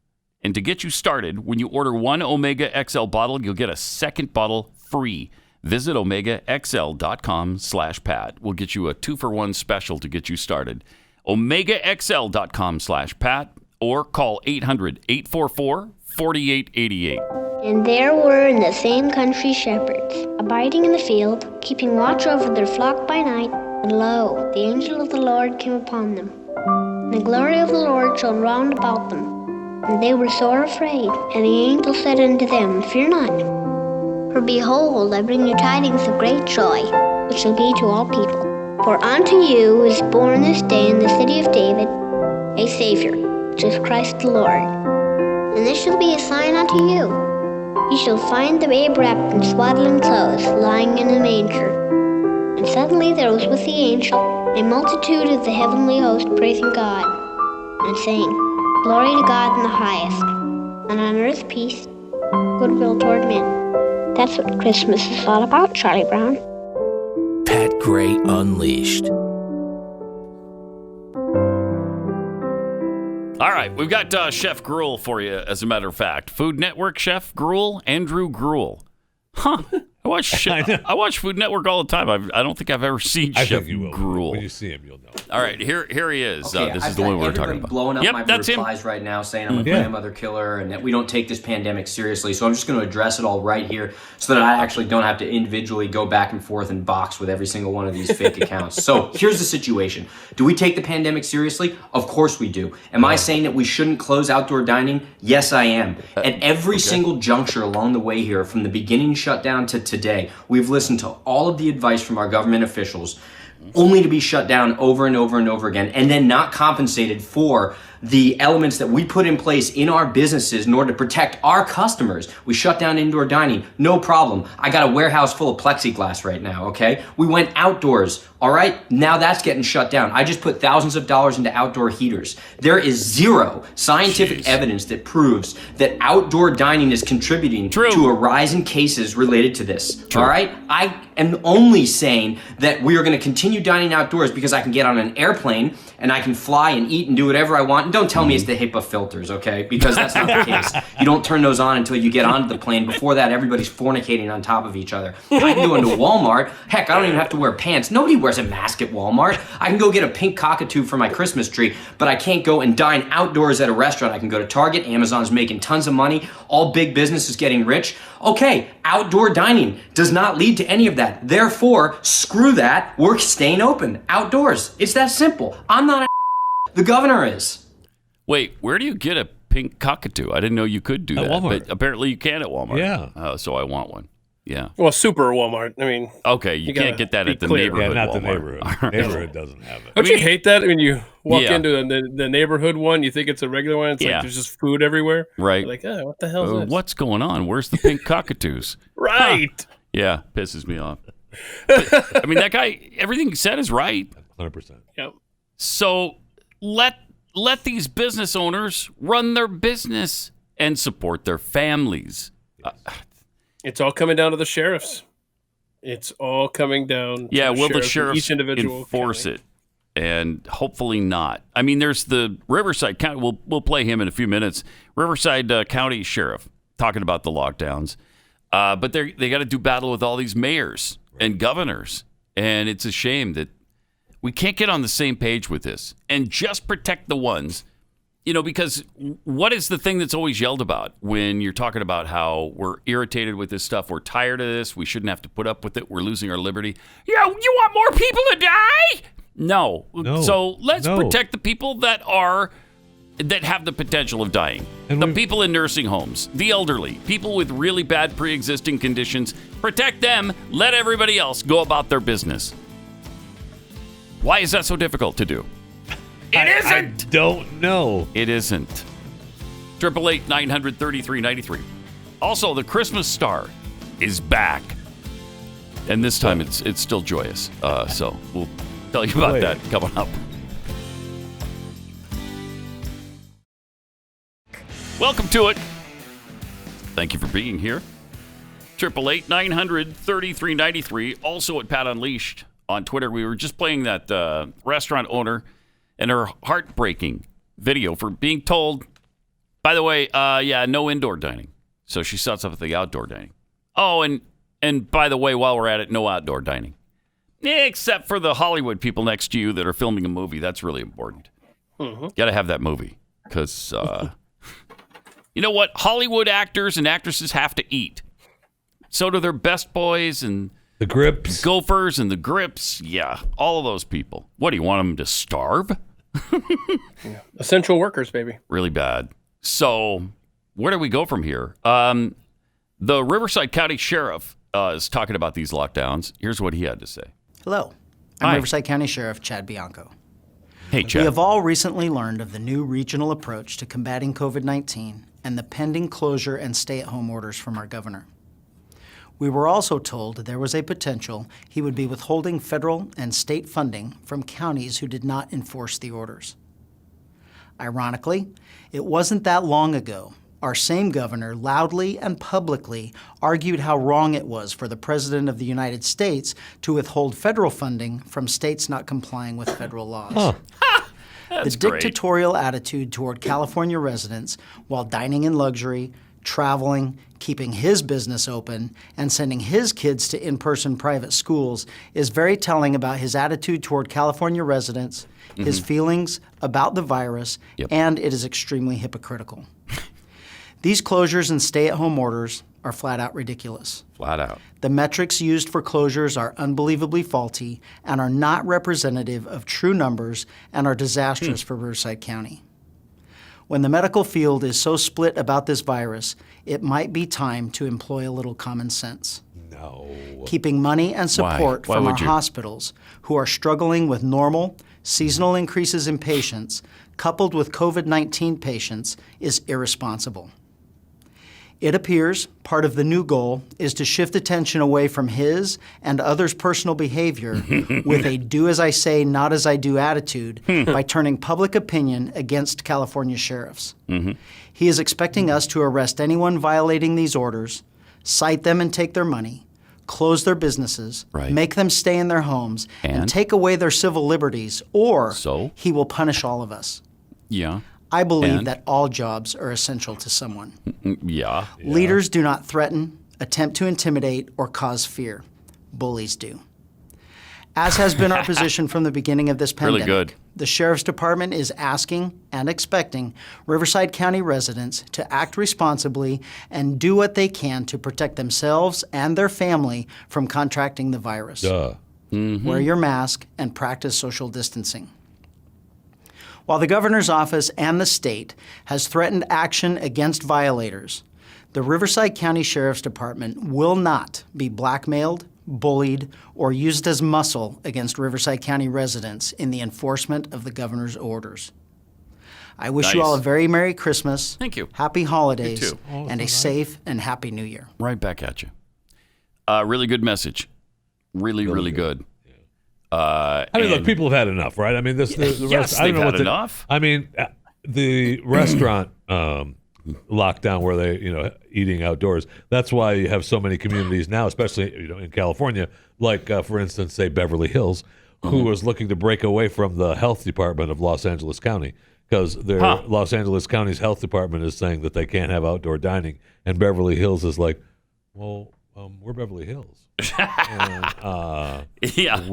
And to get you started, when you order one Omega XL bottle, you'll get a second bottle free. Visit OmegaXL.com/Pat. We'll get you a 2-for-1 special to get you started. OmegaXL.com/Pat or call 800-844-4888. And there were in the same country shepherds, abiding in the field, keeping watch over their flock by night. And lo, the angel of the Lord came upon them. And the glory of the Lord shone round about them. And they were sore afraid. And the angel said unto them, Fear not. For behold, I bring you tidings of great joy, which shall be to all people. For unto you is born this day in the city of David a Savior, which is Christ the Lord. And this shall be a sign unto you. Ye shall find the babe wrapped in swaddling clothes, lying in a manger. And suddenly there was with the angel a multitude of the heavenly host praising God, and saying, Glory to God in the highest, and on earth peace, goodwill toward men. That's what Christmas is all about, Charlie Brown. Pat Gray Unleashed. All right, we've got Chef Gruel for you, as a matter of fact. Food Network Chef Gruel, Andrew Gruel. Huh. I watch Food Network all the time. I don't think I've ever seen Chef Gruel. When you see him, you'll know. All right, here he is. Okay, this is the one we're talking about. Blowing up my replies right now, saying I'm a grandmother killer and that we don't take this pandemic seriously. So I'm just going to address it all right here, so that I actually don't have to individually go back and forth and box with every single one of these fake accounts. So here's the situation: do we take the pandemic seriously? Of course we do. Am I saying that we shouldn't close outdoor dining? Yes, I am. At every single juncture along the way here, from the beginning shutdown to today, we've listened to all of the advice from our government officials, only to be shut down over and over and over again, and then not compensated for the elements that we put in place in our businesses in order to protect our customers. We shut down indoor dining, no problem. I got a warehouse full of plexiglass right now, okay? We went outdoors All right, now that's getting shut down. I just put thousands of dollars into outdoor heaters. There is zero scientific evidence that proves that outdoor dining is contributing to a rise in cases related to this. All right, I am only saying that we are going to continue dining outdoors because I can get on an airplane and I can fly and eat and do whatever I want. And don't tell me it's the HEPA filters, okay? Because that's not the case. You don't turn those on until you get onto the plane. Before that, everybody's fornicating on top of each other. I can go into Walmart. Heck, I don't even have to wear pants. Nobody wears a mask at Walmart. I can go get a pink cockatoo for my Christmas tree, but I can't go and dine outdoors at a restaurant. I can go to Target. Amazon's making tons of money. All big business is getting rich. Okay, outdoor dining does not lead to any of that. Therefore, screw that. We're staying open outdoors. It's that simple. I'm not the governor is. Wait, where do you get a pink cockatoo? I didn't know you could do that. Walmart. But apparently you can at Walmart. Yeah. So I want one. Yeah. Well, super Walmart. I mean, okay, you can't get that at the neighborhood. Yeah, not the Walmart. neighborhood. Neighborhood doesn't have it. Don't you hate that when you walk into the neighborhood one? You think it's a regular one. It's like there's just food everywhere. Right. You're like, oh, what the hell is this? What's going on? Where's the pink cockatoos? Right. Huh. Yeah, pisses me off. But, I mean, that guy, everything he said is right. 100%. Yep. So let these business owners run their business and support their families. It's all coming down to the sheriffs. It's all coming down to will the sheriffs sheriffs each individual enforce county. it? And hopefully not. I mean, there's the Riverside County. We'll play him in a few minutes. Riverside County Sheriff talking about the lockdowns. But they got to do battle with all these mayors and governors. And it's a shame that we can't get on the same page with this and just protect the ones, because what is the thing that's always yelled about when you're talking about how we're irritated with this stuff? We're tired of this. We shouldn't have to put up with it. We're losing our liberty. Yeah, you want more people to die? No. So let's protect the people that have the potential of dying. And the people in nursing homes, the elderly, people with really bad pre-existing conditions. Protect them. Let everybody else go about their business. Why is that so difficult to do? It isn't. I don't know. It isn't. 888-900-3393. Also, the Christmas star is back. And this time it's still joyous. So we'll tell you about that coming up. Welcome to it. Thank you for being here. 888-900-3393. Also at Pat Unleashed on Twitter. We were just playing that restaurant owner and her heartbreaking video for being told, by the way, no indoor dining. So she sets up the outdoor dining. Oh, and by the way, while we're at it, no outdoor dining. Except for the Hollywood people next to you that are filming a movie. That's really important. Got to have that movie because... you know what? Hollywood actors and actresses have to eat. So do their best boys and the Grips, Gophers and the Grips. Yeah, all of those people. What do you want them to starve? Essential workers, baby. Really bad. So where do we go from here? The Riverside County Sheriff is talking about these lockdowns. Here's what he had to say. Hello, I'm Riverside County Sheriff Chad Bianco. Hey, Chad. We have all recently learned of the new regional approach to combating COVID-19 and the pending closure and stay-at-home orders from our governor. We were also told there was a potential he would be withholding federal and state funding from counties who did not enforce the orders. Ironically, it wasn't that long ago our same governor loudly and publicly argued how wrong it was for the President of the United States to withhold federal funding from states not complying with federal laws. The dictatorial attitude toward California residents while dining in luxury, traveling, keeping his business open, and sending his kids to in-person private schools is very telling about his attitude toward California residents, his feelings about the virus, and it is extremely hypocritical. These closures and stay-at-home orders are flat out ridiculous. Flat out. The metrics used for closures are unbelievably faulty and are not representative of true numbers and are disastrous for Riverside County. When the medical field is so split about this virus, it might be time to employ a little common sense. No. Keeping money and support from our hospitals who are struggling with normal, seasonal increases in patients, coupled with COVID-19 patients, is irresponsible. It appears part of the new goal is to shift attention away from his and others' personal behavior with a do as I say, not as I do attitude by turning public opinion against California sheriffs. He is expecting us to arrest anyone violating these orders, cite them and take their money, close their businesses, make them stay in their homes, and take away their civil liberties, or he will punish all of us. Yeah. I believe that all jobs are essential to someone. Yeah. Leaders do not threaten, attempt to intimidate, or cause fear. Bullies do. As has been our position from the beginning of this pandemic, Really good. the Sheriff's Department is asking and expecting Riverside County residents to act responsibly and do what they can to protect themselves and their family from contracting the virus. Wear your mask and practice social distancing. While the governor's office and the state has threatened action against violators, the Riverside County Sheriff's Department will not be blackmailed, bullied, or used as muscle against Riverside County residents in the enforcement of the governor's orders. I wish you all a very Merry Christmas. Thank you. Happy holidays. You too. And a safe and happy New Year. Right back at you. Really good message. Really good. I mean, look, people have had enough, right? I mean, the yes, they've had enough. I mean, the restaurant lockdown where they, eating outdoors. That's why you have so many communities now, especially in California, like for instance, say Beverly Hills, who was looking to break away from the health department of Los Angeles County because Los Angeles County's health department is saying that they can't have outdoor dining, and Beverly Hills is like, well, we're Beverly Hills. And, we have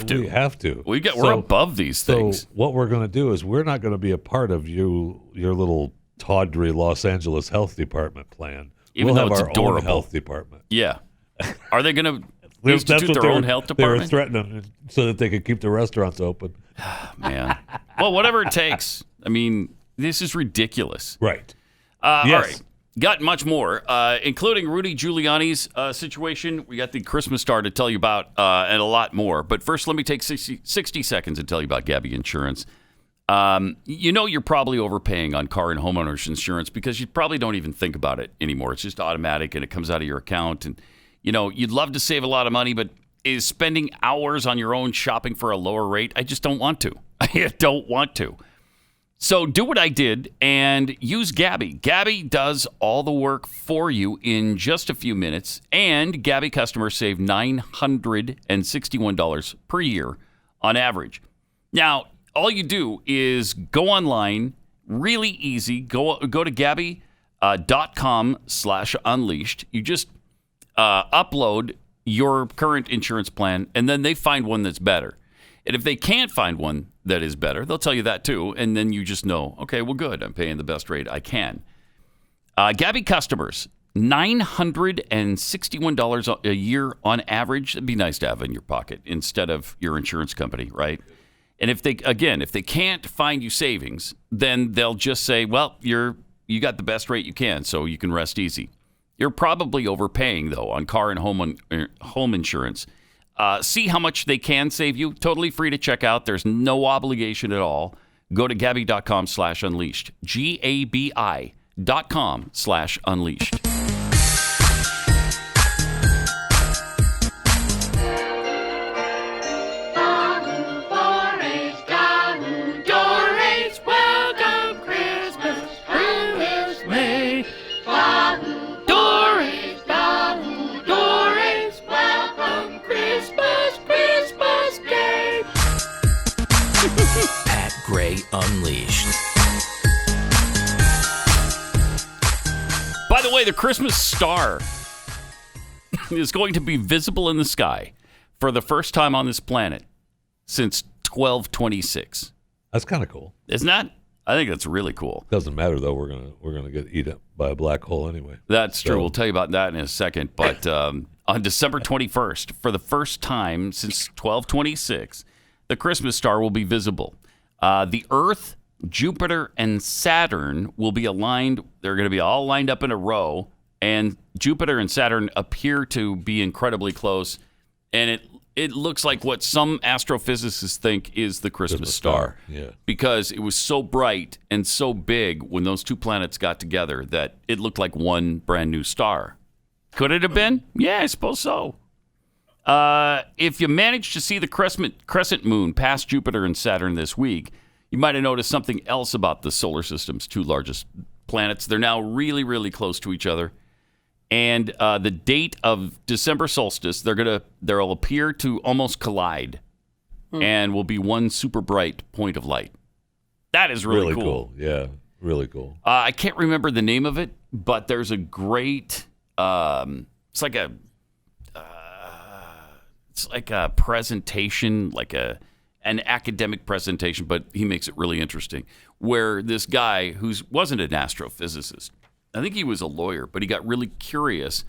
to. We have to. We're above these things. So what we're going to do is we're not going to be a part of your little tawdry Los Angeles health department plan. Even we'll though have it's our adorable. own health department. Yeah. Are they going to institute their own health department? They were threatening so that they could keep the restaurants open. Man. Well, whatever it takes. I mean, this is ridiculous. Right. All right. Got much more, including Rudy Giuliani's situation. We got the Christmas star to tell you about and a lot more. But first, let me take 60 seconds and tell you about Gabby Insurance. You're probably overpaying on car and homeowners insurance because you probably don't even think about it anymore. It's just automatic and it comes out of your account. And, you'd love to save a lot of money, but is spending hours on your own shopping for a lower rate? I just don't want to. I don't want to. So do what I did and use Gabby. Gabby does all the work for you in just a few minutes, and Gabby customers save $961 per year on average. Now, all you do is go online, really easy. Go to Gabby.com/unleashed. You just upload your current insurance plan, and then they find one that's better. And if they can't find one that is better, they'll tell you that too. And then you just know, okay, well, good. I'm paying the best rate I can. Gabby customers, $961 a year on average. It'd be nice to have in your pocket instead of your insurance company, right? And if they can't find you savings, then they'll just say, well, you got the best rate you can, so you can rest easy. You're probably overpaying, though, on car and home insurance. See how much they can save you. Totally free to check out. There's no obligation at all. Go to Gabby.com/unleashed. GABI.com/unleashed. Unleashed. By the way, the Christmas star is going to be visible in the sky for the first time on this planet since 1226. That's kind of cool, isn't that? I think that's really cool. Doesn't matter though. We're gonna get eaten by a black hole anyway. That's true. We'll tell you about that in a second. But on December 21st, for the first time since 1226, the Christmas star will be visible. The Earth, Jupiter, and Saturn will be aligned. They're going to be all lined up in a row, and Jupiter and Saturn appear to be incredibly close. And it looks like what some astrophysicists think is the Christmas star. Yeah. Because it was so bright and so big when those two planets got together that it looked like one brand new star. Could it have been? Yeah, I suppose so. If you managed to see the crescent moon past Jupiter and Saturn this week, you might have noticed something else about the solar system's two largest planets. They're now really, really close to each other. And the date of December solstice, they'll appear to almost collide and will be one super bright point of light. That is really cool. Yeah, really cool. I can't remember the name of it, but there's a great, it's like a presentation, like an academic presentation, but he makes it really interesting, where this guy who wasn't an astrophysicist, I think he was a lawyer, but he got really curious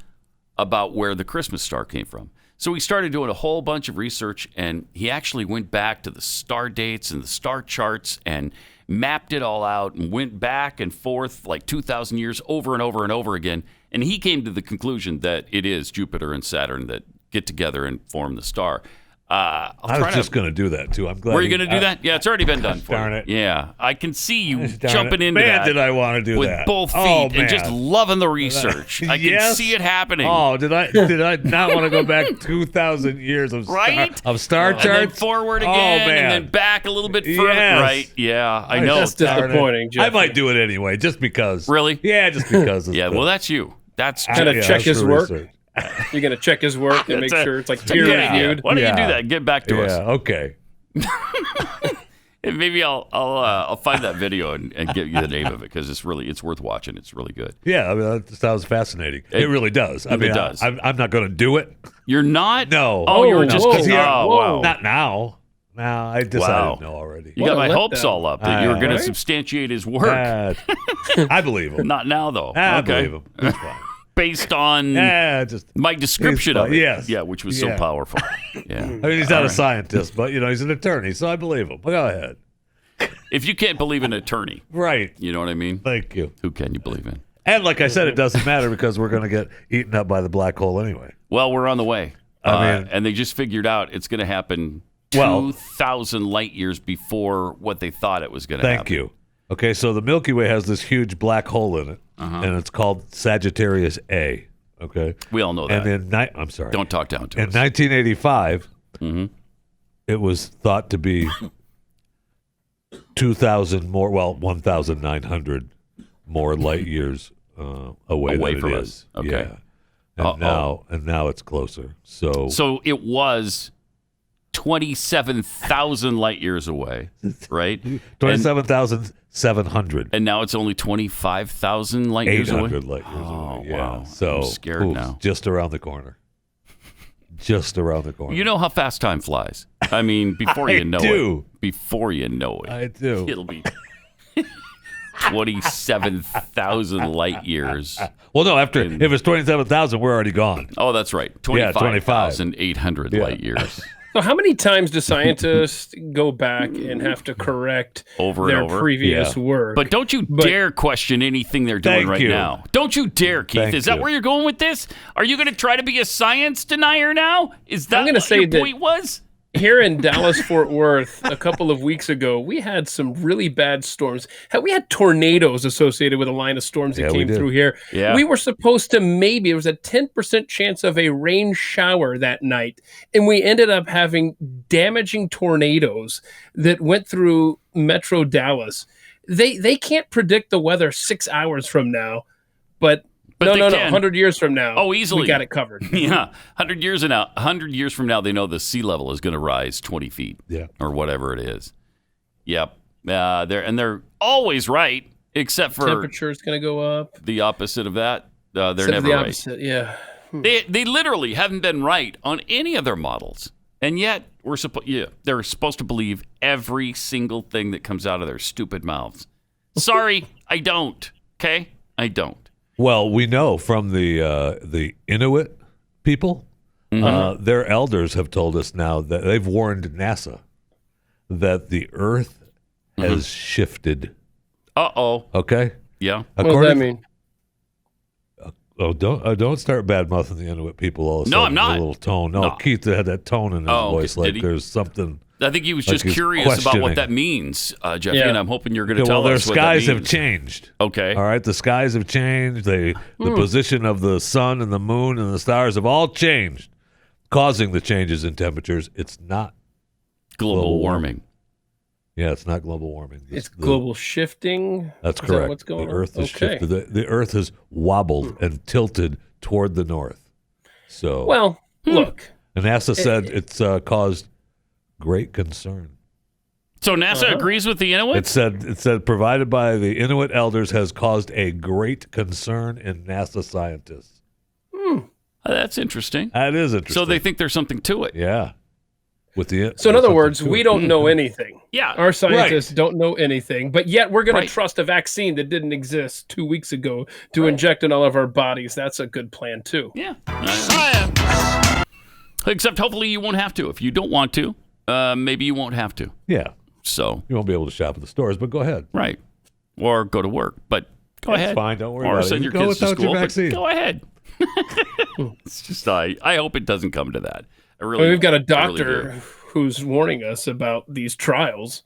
about where the Christmas star came from. So he started doing a whole bunch of research, and he actually went back to the star dates and the star charts and mapped it all out and went back and forth like 2,000 years over and over and over again. And he came to the conclusion that it is Jupiter and Saturn that get together and form the star. I was just going to do that, too. I'm glad. Were you going to do that? Yeah, it's already been done for darn you. it. Yeah, I can see you jumping into Man, that. did I want to do with that. both feet and just loving the research. I can see it happening. Oh, did I not want to go back 2,000 years of star charts? And then forward again, and then back a little bit further. Yes. Right? Yeah, I know. That's disappointing, Jeff. I might do it anyway, just because. Really? Yeah, just because. Yeah, well, that's you. That's gonna check his work. You're gonna check his work and make That's sure it's like peer reviewed. Why don't you do that? Get back to us. Okay. And maybe I'll find that video and give you the name of it because it's worth watching. It's really good. Yeah, I mean, that sounds fascinating. It really does. I mean, it does. I'm not going to do it. You're not? No. Oh, you were just wow. Not now. No, I decided no already. You got my hopes all up that you were going to substantiate his work. I believe him. Not now, though. I believe him. That's fine. Based on my description of it. Yes. Yeah, which was so powerful. Yeah. I mean, he's not a scientist, but, he's an attorney, so I believe him. Go ahead. If you can't believe an attorney. Right. You know what I mean? Thank you. Who can you believe in? And like I said, it doesn't matter because we're going to get eaten up by the black hole anyway. Well, we're on the way. And they just figured out it's going to happen 2,000 light years before what they thought it was going to happen. Thank you. Okay, so the Milky Way has this huge black hole in it, and it's called Sagittarius A. Okay, we all know that. And then, I'm sorry. Don't talk down to us. In 1985, it was thought to be 2,000 more, 1,900 more light years away from it us. is. Okay. Yeah. And now it's closer. So it was 27,000 light years away, right? 27,700. And now it's only 25,000 light years away? 800 light years away, yeah. Wow. So, I'm scared now. Just around the corner. Just around the corner. You know how fast time flies. I mean, before you know it. I do. It'll be 27,000 light years. Well, no, if it's 27,000, we're already gone. Oh, that's right. 25,800 light years. So how many times do scientists go back and have to correct their previous work? But don't you dare question anything they're doing now. Don't you dare, Keith. Is that where you're going with this? Are you going to try to be a science denier now? Is that what your point was? Here in Dallas-Fort Worth, a couple of weeks ago, we had some really bad storms. We had tornadoes associated with a line of storms that came through here. Yeah. We were supposed to there was a 10% chance of a rain shower that night, and we ended up having damaging tornadoes that went through Metro Dallas. They can't predict the weather 6 hours from now, but no, 100 years from now. Oh, easily. We got it covered. Yeah. 100 years from now, they know the sea level is going to rise 20 feet. Yeah. Or whatever it is. Yep. They're always right, except for temperature is going to go up. The opposite of that. They're never the right. Opposite, yeah. They literally haven't been right on any of their models. And yet they're supposed to believe every single thing that comes out of their stupid mouths. Sorry, I don't. Okay? I don't. Well, we know from the Inuit people, their elders have told us now that they've warned NASA that the Earth has shifted. Uh-oh. Okay? Yeah. What does that mean? Oh, don't start bad-mouthing the Inuit people all of a sudden. No, I'm not. A little tone. No, Keith had that tone in his voice, like there's something. I think he was just curious about what that means, Jeffy, and I'm hoping you're going to tell us what that means. Their skies have changed. Okay. All right, the skies have changed. The position of the sun and the moon and the stars have all changed, causing the changes in temperatures. It's not global warming. Yeah, it's not global warming. It's global shifting. That's Is correct. That what's going the Earth on? has shifted. The Earth has wobbled and tilted toward the north. So look. And NASA said it's caused great concern. So NASA agrees with the Inuit? It said provided by the Inuit elders has caused a great concern in NASA scientists. That's interesting. That is interesting. So they think there's something to it. Yeah. So in other words, we don't know anything. Yeah. Our scientists don't know anything, but yet we're going to trust a vaccine that didn't exist 2 weeks ago to inject in all of our bodies. That's a good plan too. Yeah. Science. Except hopefully you won't have to. If you don't want to, maybe you won't have to. Yeah. So you won't be able to shop at the stores, but go ahead. Right. Or go to work, but go ahead. It's fine. Don't worry or about send it. your kids to school. Your vaccine. Go ahead. It's just I hope it doesn't come to that. We've got a doctor who's warning us about these trials.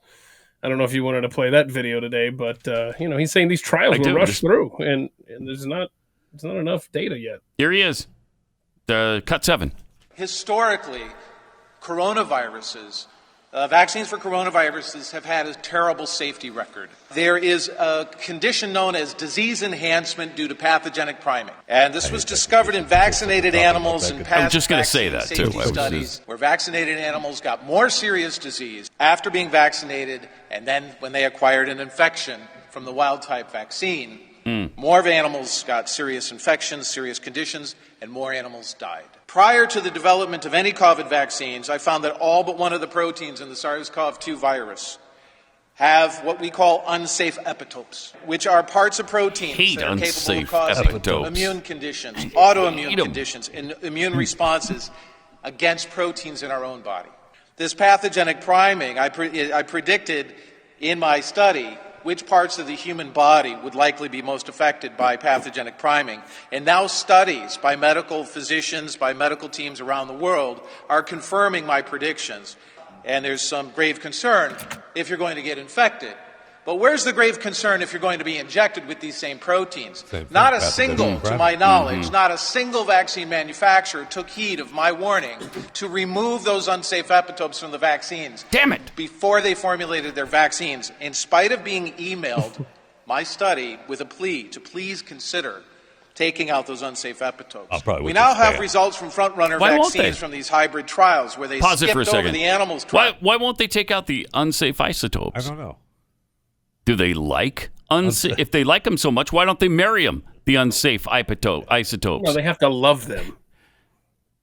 I don't know if you wanted to play that video today, but he's saying these trials will rush through, and there's not enough data yet. Here he is, cut 7. Historically, coronaviruses, vaccines for coronaviruses have had a terrible safety record. There is a condition known as disease enhancement due to pathogenic priming. And this was discovered in vaccinated animals in past safety studies where vaccinated animals got more serious disease after being vaccinated, and then when they acquired an infection from the wild-type vaccine, more of animals got serious infections, serious conditions, and more animals died. Prior to the development of any COVID vaccines, I found that all but one of the proteins in the SARS-CoV-2 virus have what we call unsafe epitopes, which are parts of proteins that are capable of causing immune conditions, autoimmune conditions, and immune responses against proteins in our own body. This pathogenic priming, I predicted in my study which parts of the human body would likely be most affected by pathogenic priming. And now studies by medical physicians, by medical teams around the world are confirming my predictions. And there's some grave concern if you're going to get infected. But where's the grave concern if you're going to be injected with these same proteins? Not a single, to my knowledge, not a single vaccine manufacturer took heed of my warning to remove those unsafe epitopes from the vaccines. Damn it! Before they formulated their vaccines, in spite of being emailed my study with a plea to please consider taking out those unsafe epitopes. We now have results from front-runner vaccines from these hybrid trials where they skipped over the animals trial. Why won't they take out the unsafe isotopes? I don't know. Do they like unsafe? If they like them so much, why don't they marry them, the unsafe isotopes? Well, they have to love them.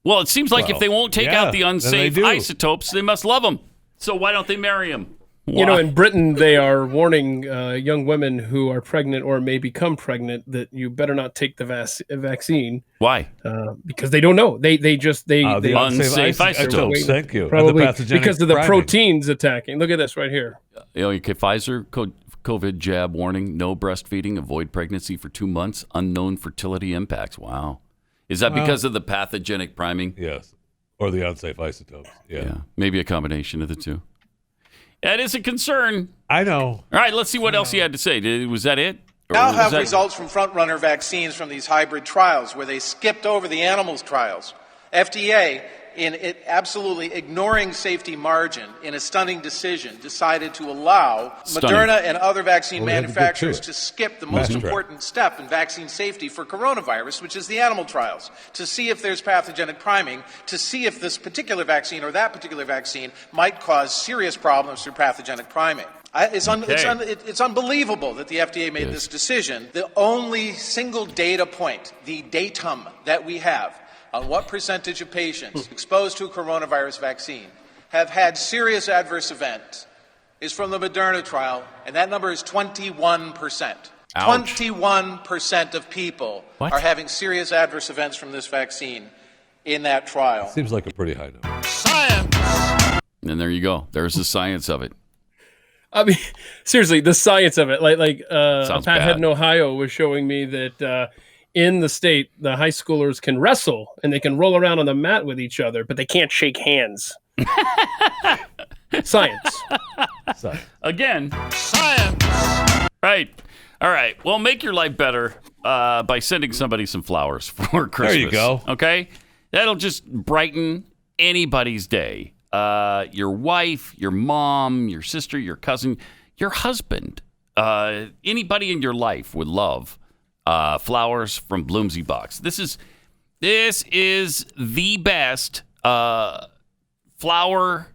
Well, it seems like if they won't take out the unsafe isotopes, they must love them. So why don't they marry them? Why? In Britain, they are warning young women who are pregnant or may become pregnant that you better not take the vaccine. Why? Because they don't know. They the unsafe isotopes. Thank you. Probably because of the proteins attacking. Look at this right here. Okay, Pfizer COVID jab warning: no breastfeeding, avoid pregnancy for 2 months, unknown fertility impacts. Wow, is that because of the pathogenic priming? Yes, or the unsafe isotopes. Yeah, maybe a combination of the two. That is a concern. I know. All right, let's see what else he had to say. Was that it? Now have results from front-runner vaccines from these hybrid trials where they skipped over the animals trials. FDA, in it absolutely ignoring safety margin in a stunning decision, decided to allow Moderna and other vaccine manufacturers to skip the most important step in vaccine safety for coronavirus, which is the animal trials, to see if there's pathogenic priming, to see if this particular vaccine or that particular vaccine might cause serious problems through pathogenic priming. It's unbelievable that the FDA made this decision. The only single data point, the datum that we have on what percentage of patients exposed to a coronavirus vaccine have had serious adverse events is from the Moderna trial, and that number is 21%. Ouch. 21% of people are having serious adverse events from this vaccine in that trial. Seems like a pretty high number. Science! And there you go. There's the science of it. I mean, seriously, the science of it. Pat bad. Head in Ohio was showing me that in the state, the high schoolers can wrestle and they can roll around on the mat with each other, but they can't shake hands. Science. Again. Science. Right. All right. Well, make your life better by sending somebody some flowers for Christmas. There you go. Okay? That'll just brighten anybody's day. Your wife, your mom, your sister, your cousin, your husband. Anybody in your life would love flowers from Bloomsy Box. This is the best flower,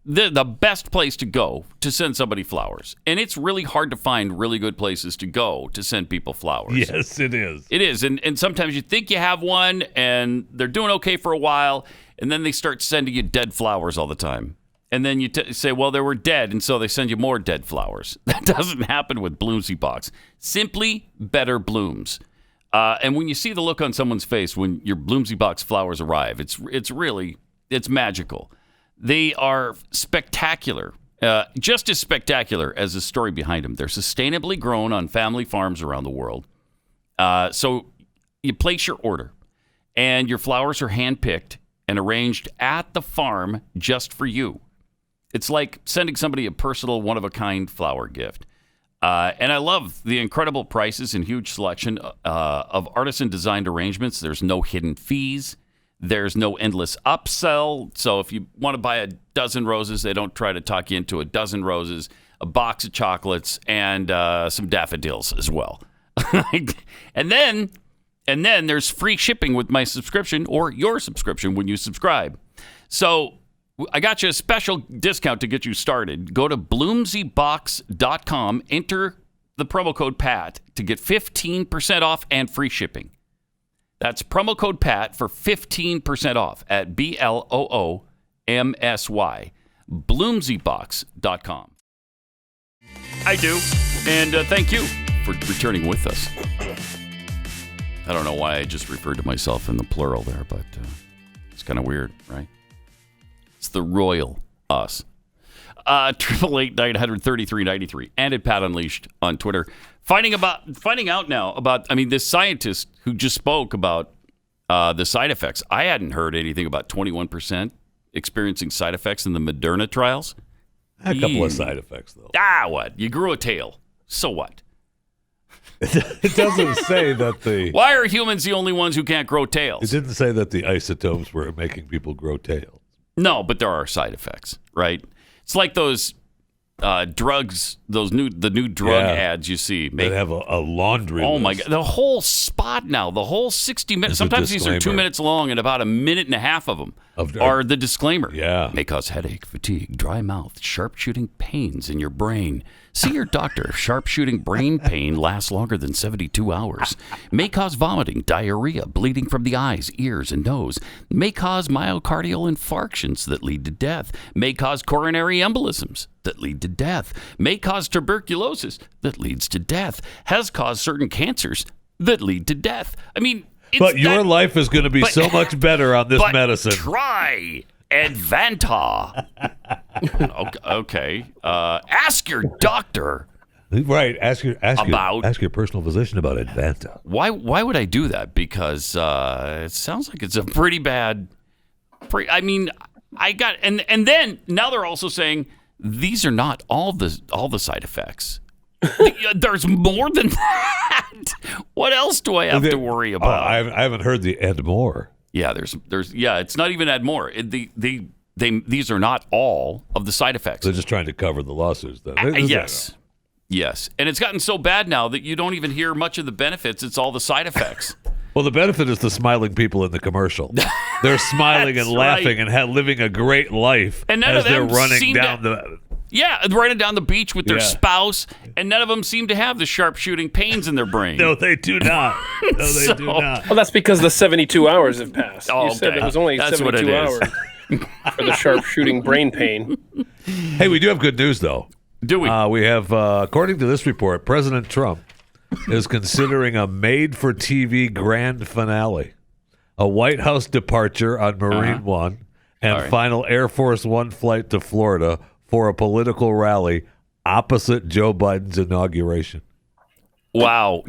the best place to go to send somebody flowers. And it's really hard to find really good places to go to send people flowers. Yes, it is. It is. And sometimes you think you have one and they're doing okay for a while, and then they start sending you dead flowers all the time. And then you say, well, they were dead, and so they send you more dead flowers. That doesn't happen with Bloomsy Box. Simply better blooms. And when you see the look on someone's face when your Bloomsy Box flowers arrive, it's magical. They are spectacular, just as spectacular as the story behind them. They're sustainably grown on family farms around the world. So you place your order, and your flowers are handpicked and arranged at the farm just for you. It's like sending somebody a personal, one-of-a-kind flower gift. And I love the incredible prices and huge selection of artisan-designed arrangements. There's no hidden fees. There's no endless upsell. So if you want to buy a dozen roses, they don't try to talk you into a dozen roses, a box of chocolates, and some daffodils as well. And then there's free shipping with my subscription or your subscription when you subscribe. So I got you a special discount to get you started. Go to bloomsybox.com, enter the promo code PAT to get 15% off and free shipping. That's promo code PAT for 15% off at BLOOMSY, bloomsybox.com. I do, and thank you for returning with us. I don't know why I just referred to myself in the plural there, but it's kind of weird, right? It's the royal us. 888-933-93 and at Pat Unleashed on Twitter. Finding out now about, this scientist who just spoke about the side effects. I hadn't heard anything about 21% experiencing side effects in the Moderna trials. A couple of side effects, though. What? You grew a tail. So what? It doesn't say that the... Why are humans the only ones who can't grow tails? It didn't say that the isotopes were making people grow tails. No, but there are side effects, right? It's like those drugs, the new drug ads you see. They have a laundry list. My God. The whole spot now, the whole 60 minutes. Sometimes these are 2 minutes long, and about a minute and a half of them are the disclaimer. Yeah. May cause headache, fatigue, dry mouth, sharp-shooting pains in your brain. See your doctor if sharp-shooting brain pain lasts longer than 72 hours. May cause vomiting, diarrhea, bleeding from the eyes, ears, and nose. May cause myocardial infarctions that lead to death. May cause coronary embolisms that lead to death. May cause tuberculosis that leads to death. Has caused certain cancers that lead to death. But your life is going to be so much better on this medicine. Try Advanta. Okay. Ask your doctor. Right. Ask your personal physician about Advanta. Why would I do that? Because it sounds like it's a pretty bad. I got and then now they're also saying these are not all the side effects. There's more than that. What else do I have to worry about? I haven't heard the and more. Yeah, there's it's not even add more. These are not all of the side effects. They're just trying to cover the lawsuits. Yes. And it's gotten so bad now that you don't even hear much of the benefits. It's all the side effects. Well, the benefit is the smiling people in the commercial. They're smiling and laughing and living a great life and none as of them they're running down the... Yeah, running down the beach with their spouse, and none of them seem to have the sharp-shooting pains in their brain. No, they do not. Do not. Well, that's because the 72 hours have passed. Oh, you said it was only 72 hours for the sharp-shooting brain pain. Hey, we do have good news, though. Do we? We have, according to this report, President Trump is considering a made-for-TV grand finale, a White House departure on Marine One, and final Air Force One flight to Florida for a political rally opposite Joe Biden's inauguration. Wow.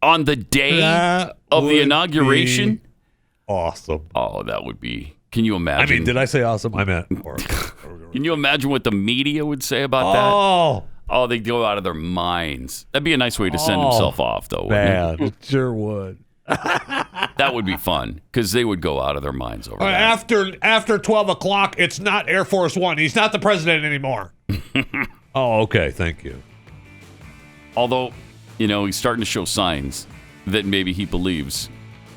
on the day of the inauguration. Awesome. Oh, that would be. Can you imagine? I mean, did I say awesome? I meant. Can you imagine what the media would say about that? Oh, they'd go out of their minds. That'd be a nice way to send himself off, though. Bad. It sure would. That would be fun because they would go out of their minds over that. After 12 o'clock, it's not Air Force One. He's not the president anymore. Oh, okay. Thank you. Although, he's starting to show signs that maybe he believes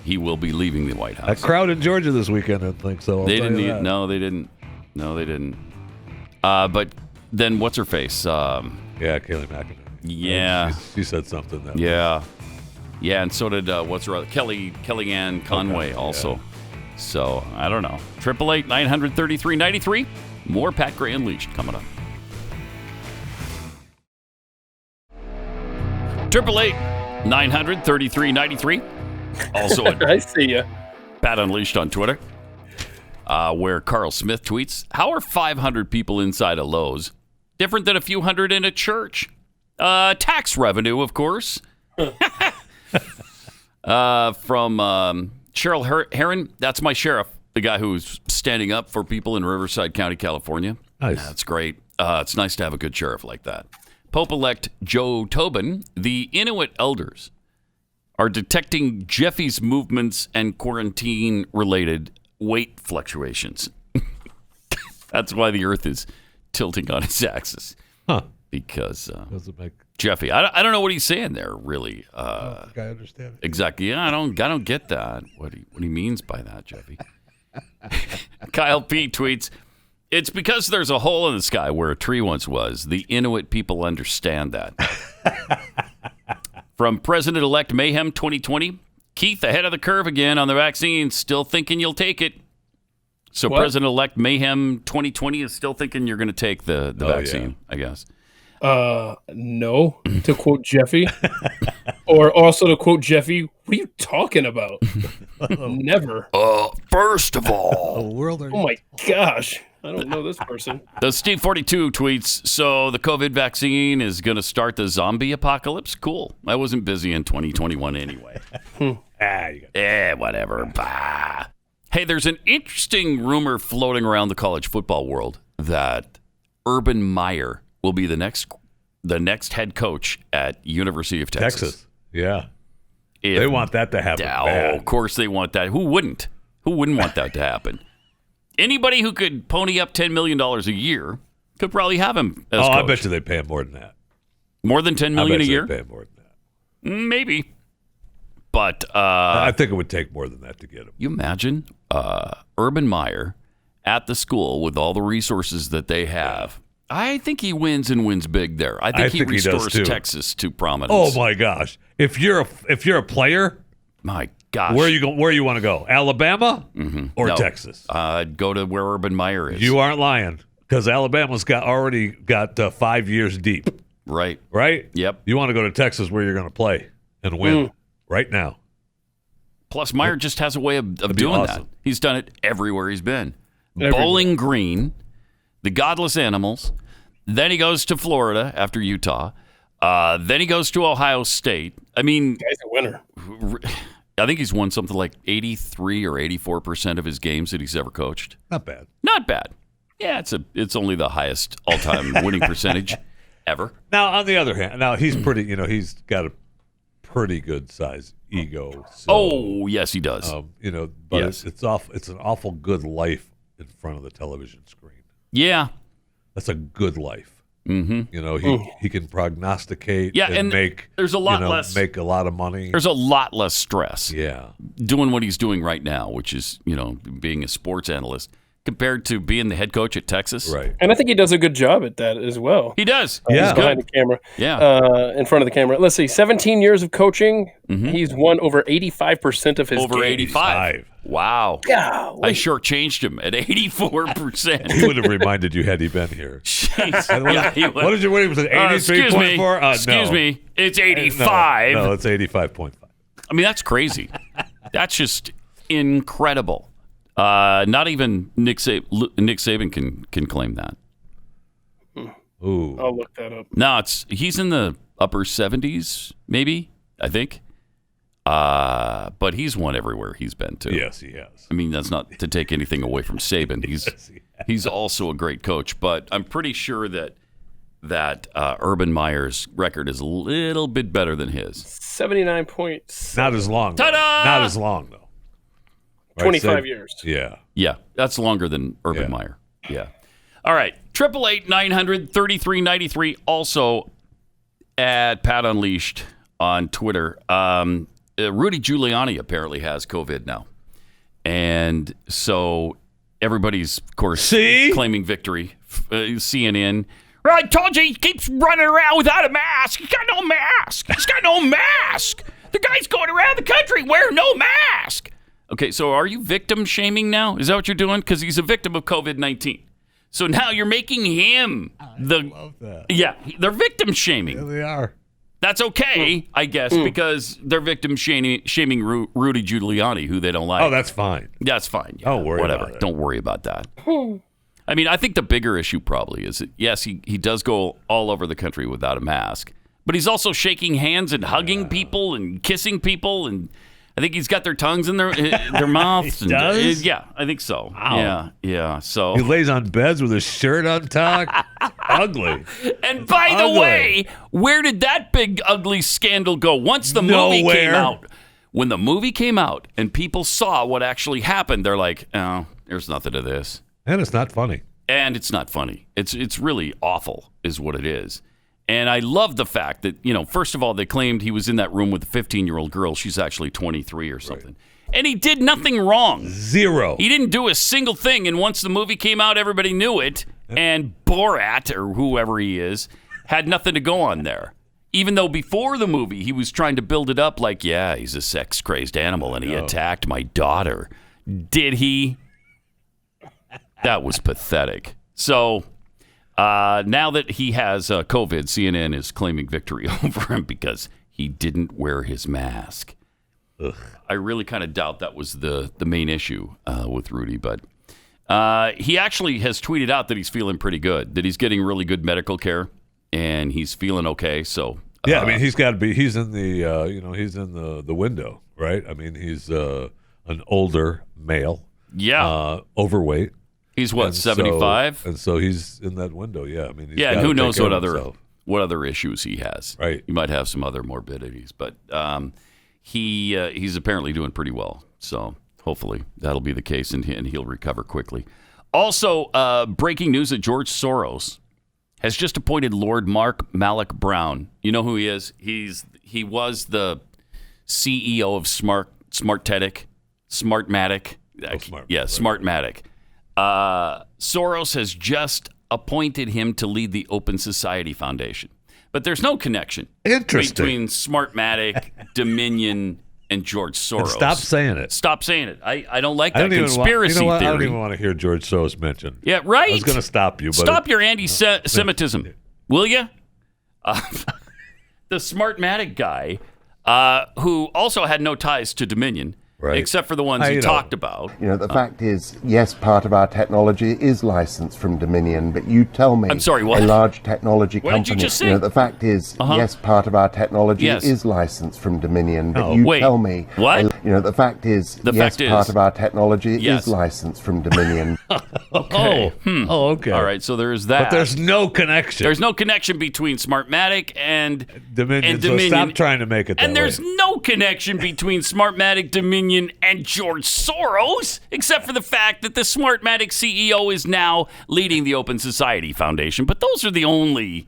he will be leaving the White House. That crowd in Georgia this weekend, I think so. They didn't. No, they didn't. But then what's her face? Kayleigh McEnany. Yeah. She said something. Yeah, and so did Kellyanne Conway also. Yeah. So, I don't know. 888-933-93. More Pat Gray Unleashed coming up. 888-933-93. Also, I see you. Pat Unleashed on Twitter, where Carl Smith tweets, "How are 500 people inside a Lowe's different than a few hundred in a church? Tax revenue, of course." From Cheryl Heron, that's my sheriff, the guy who's standing up for people in Riverside County, California. Nice. That's great. It's nice to have a good sheriff like that. Pope-elect Joe Tobin, the Inuit elders are detecting Jeffy's movements and quarantine-related weight fluctuations. That's why the Earth is tilting on its axis. Huh. Because doesn't make Jeffy, I don't know what he's saying there, really. I think I understand it. Exactly. Yeah, I don't get that. What he means by that, Jeffy. Kyle P. tweets, "It's because there's a hole in the sky where a tree once was. The Inuit people understand that." From President-elect Mayhem 2020, "Keith, ahead of the curve again on the vaccine. Still thinking you'll take it." So what? President-elect Mayhem 2020 is still thinking you're going to take the vaccine, yeah. I guess. No, to quote Jeffy. Or also to quote Jeffy, what are you talking about? Never. First of all. Oh my gosh. I don't know this person. The Steve 42 tweets, "So the COVID vaccine is going to start the zombie apocalypse? Cool. I wasn't busy in 2021 anyway." Whatever. Bah. Hey, there's an interesting rumor floating around the college football world that Urban Meyer will be the next head coach at University of Texas. Yeah. They want that to happen. Oh, of course they want that. Who wouldn't? Who wouldn't want that to happen? Anybody who could pony up $10 million a year could probably have him as coach. I bet you they pay him more than that. More than $10 million a year? They pay him more than that. Maybe. But I think it would take more than that to get him. You imagine Urban Meyer at the school with all the resources that they have. I think he wins and wins big there. I think he restores Texas to prominence. Oh my gosh! If you're a player, my gosh, where you want to go? Alabama or Texas? Go to where Urban Meyer is. You aren't lying, because Alabama's already got 5 years deep. Right. Yep. You want to go to Texas where you're going to play and win right now. Plus, Meyer just has a way of doing that. He's done it everywhere he's been. Bowling Green, the Godless Animals. Then he goes to Florida after Utah. Then he goes to Ohio State. I mean, the guy's a winner. I think he's won something like 83 or 84% of his games that he's ever coached. Not bad. Not bad. Yeah, it's only the highest all-time winning percentage ever. Now, on the other hand, he's pretty. He's got a pretty good size ego. So, oh, yes, he does. But yes. It's an awful good life in front of the television screen. Yeah. That's a good life. Mm-hmm. He can prognosticate and make there's a lot less, make a lot of money. There's a lot less stress. Yeah. Doing what he's doing right now, which is, being a sports analyst, compared to being the head coach at Texas. Right. And I think he does a good job at that as well. He does. He's behind the camera. Yeah. In front of the camera. Let's see, 17 years of coaching. Mm-hmm. He's won over 85% of his games. Over 85. Wow. Golly. I shortchanged him at 84%. He would have reminded you had he been here. Jeez. Yeah, he would. What did you win? Was it 83.4? Excuse me. It's 85. No, it's 85.5. I mean, that's crazy. That's just incredible. Not even Nick Saban can claim that. Ooh. I'll look that up. No, he's in the upper 70s, maybe, I think. but he's won everywhere he's been to. Yes, he has. I mean, that's not to take anything away from Saban. He's also a great coach, but I'm pretty sure that Urban Meyer's record is a little bit better than his. 79 points. Not as long. Ta-da! Not as long, though. Right, 25 years. Yeah. Yeah, that's longer than Urban Meyer. Yeah. All right. 888-900-3393. Also at Pat Unleashed on Twitter. Rudy Giuliani apparently has COVID now. And so everybody's, of course, claiming victory. CNN. Well, I told you he keeps running around without a mask. He's got no mask. He's got no mask. The guy's going around the country wearing no mask. Okay, so are you victim shaming now? Is that what you're doing? Because he's a victim of COVID-19. So now you're making him I love that. Yeah, they're victim shaming. Yeah, they are. That's okay, I guess, because they're victim shaming Rudy Giuliani, who they don't like. Oh, that's fine. That's fine. Yeah, Don't worry whatever. about it. Don't worry about that. I mean, I think the bigger issue probably is that, yes, he does go all over the country without a mask, but he's also shaking hands and hugging people and kissing people, and I think he's got their tongues in their mouths. He does? Yeah, I think so. Wow. Yeah. So He lays on beds with his shirt untucked. Ugly. And by the way, where did that big ugly scandal go? Once the movie came out, when the movie came out and people saw what actually happened, they're like, oh, there's nothing to this. And it's not funny. And it's not funny. It's really awful is what it is. And I love the fact that, first of all, they claimed he was in that room with a 15-year-old girl. She's actually 23 or something. Right. And he did nothing wrong. Zero. He didn't do a single thing. And once the movie came out, everybody knew it. And Borat, or whoever he is, had nothing to go on there. Even though before the movie, he was trying to build it up like, yeah, he's a sex-crazed animal, and he attacked my daughter. Did he? That was pathetic. So now that he has COVID, CNN is claiming victory over him because he didn't wear his mask. Ugh. I really kind of doubt that was the main issue with Rudy, but he actually has tweeted out that he's feeling pretty good, that he's getting really good medical care, and he's feeling okay. So yeah, I mean, he's got to be. He's in the he's in the window, right? I mean, he's an older male. Yeah, overweight. He's what, 75? And so he's in that window. Yeah, I mean, and who knows what other issues he has? Right, he might have some other morbidities, but he's apparently doing pretty well. So hopefully that'll be the case, and he'll recover quickly. Also, breaking news that George Soros has just appointed Lord Mark Malloch Brown. You know who he is? He was the CEO of Smartmatic. Smartmatic. Soros has just appointed him to lead the Open Society Foundation. But there's no connection between Smartmatic, Dominion, and George Soros. And stop saying it. Stop saying it. I don't like that conspiracy theory. I don't even want to hear George Soros mentioned. Yeah, right? I was going to stop you. But stop your anti-Semitism, will you? The Smartmatic guy, who also had no ties to Dominion, except for the ones he talked about. The fact is, yes, part of our technology is licensed from Dominion, but you tell me, I'm sorry, what? A large technology What company. did you just say? The fact is, yes, part of our technology is licensed from Dominion, but tell me, what? The fact is, part of our technology is licensed from Dominion. Okay. okay. All right, so there's that. But there's no connection. There's no connection between Smartmatic and Dominion. So stop trying to make it that And there's way. no connection between Smartmatic, Dominion, and George Soros, except for the fact that the Smartmatic CEO is now leading the Open Society Foundation. But those are the only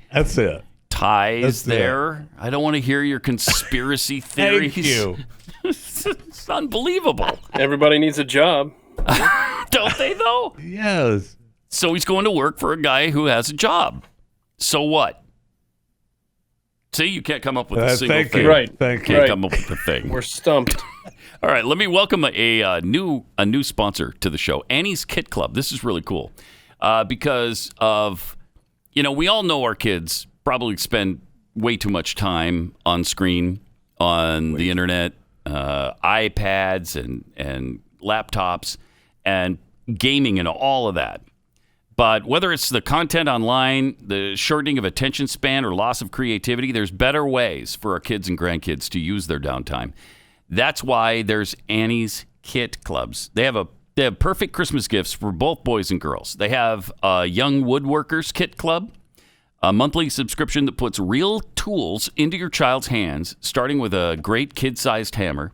ties there. I don't want to hear your conspiracy theories. Thank you. It's unbelievable. Everybody needs a job. Don't they, though? Yes. So he's going to work for a guy who has a job. So what? See, you can't come up with a single thing. Right. Thank you. Can't come up with a thing. We're stumped. All right, let me welcome a new sponsor to the show, Annie's Kit Club. This is really cool because of, we all know our kids probably spend way too much time on screen, on the internet, iPads and laptops and gaming and all of that. But whether it's the content online, the shortening of attention span, or loss of creativity, there's better ways for our kids and grandkids to use their downtime. That's why there's Annie's Kit Clubs. They have perfect Christmas gifts for both boys and girls. They have a Young Woodworkers Kit Club, a monthly subscription that puts real tools into your child's hands, starting with a great kid-sized hammer.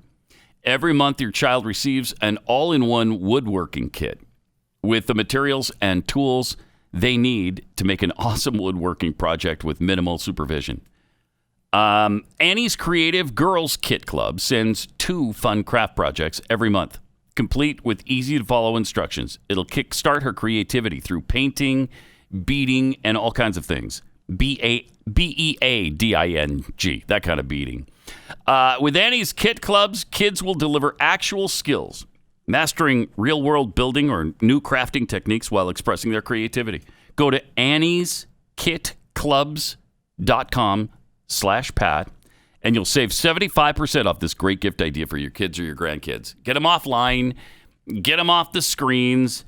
Every month, your child receives an all-in-one woodworking kit with the materials and tools they need to make an awesome woodworking project with minimal supervision. Annie's Creative Girls Kit Club sends 2 fun craft projects every month, complete with easy-to-follow instructions. It'll kickstart her creativity through painting, beading, and all kinds of things. B-E-A-D-I-N-G, that kind of beading. With Annie's Kit Clubs, kids will deliver actual skills, mastering real-world building or new crafting techniques while expressing their creativity. Go to annieskitclubs.com/Pat, and you'll save 75% off this great gift idea for your kids or your grandkids. Get them offline. Get them off the screens.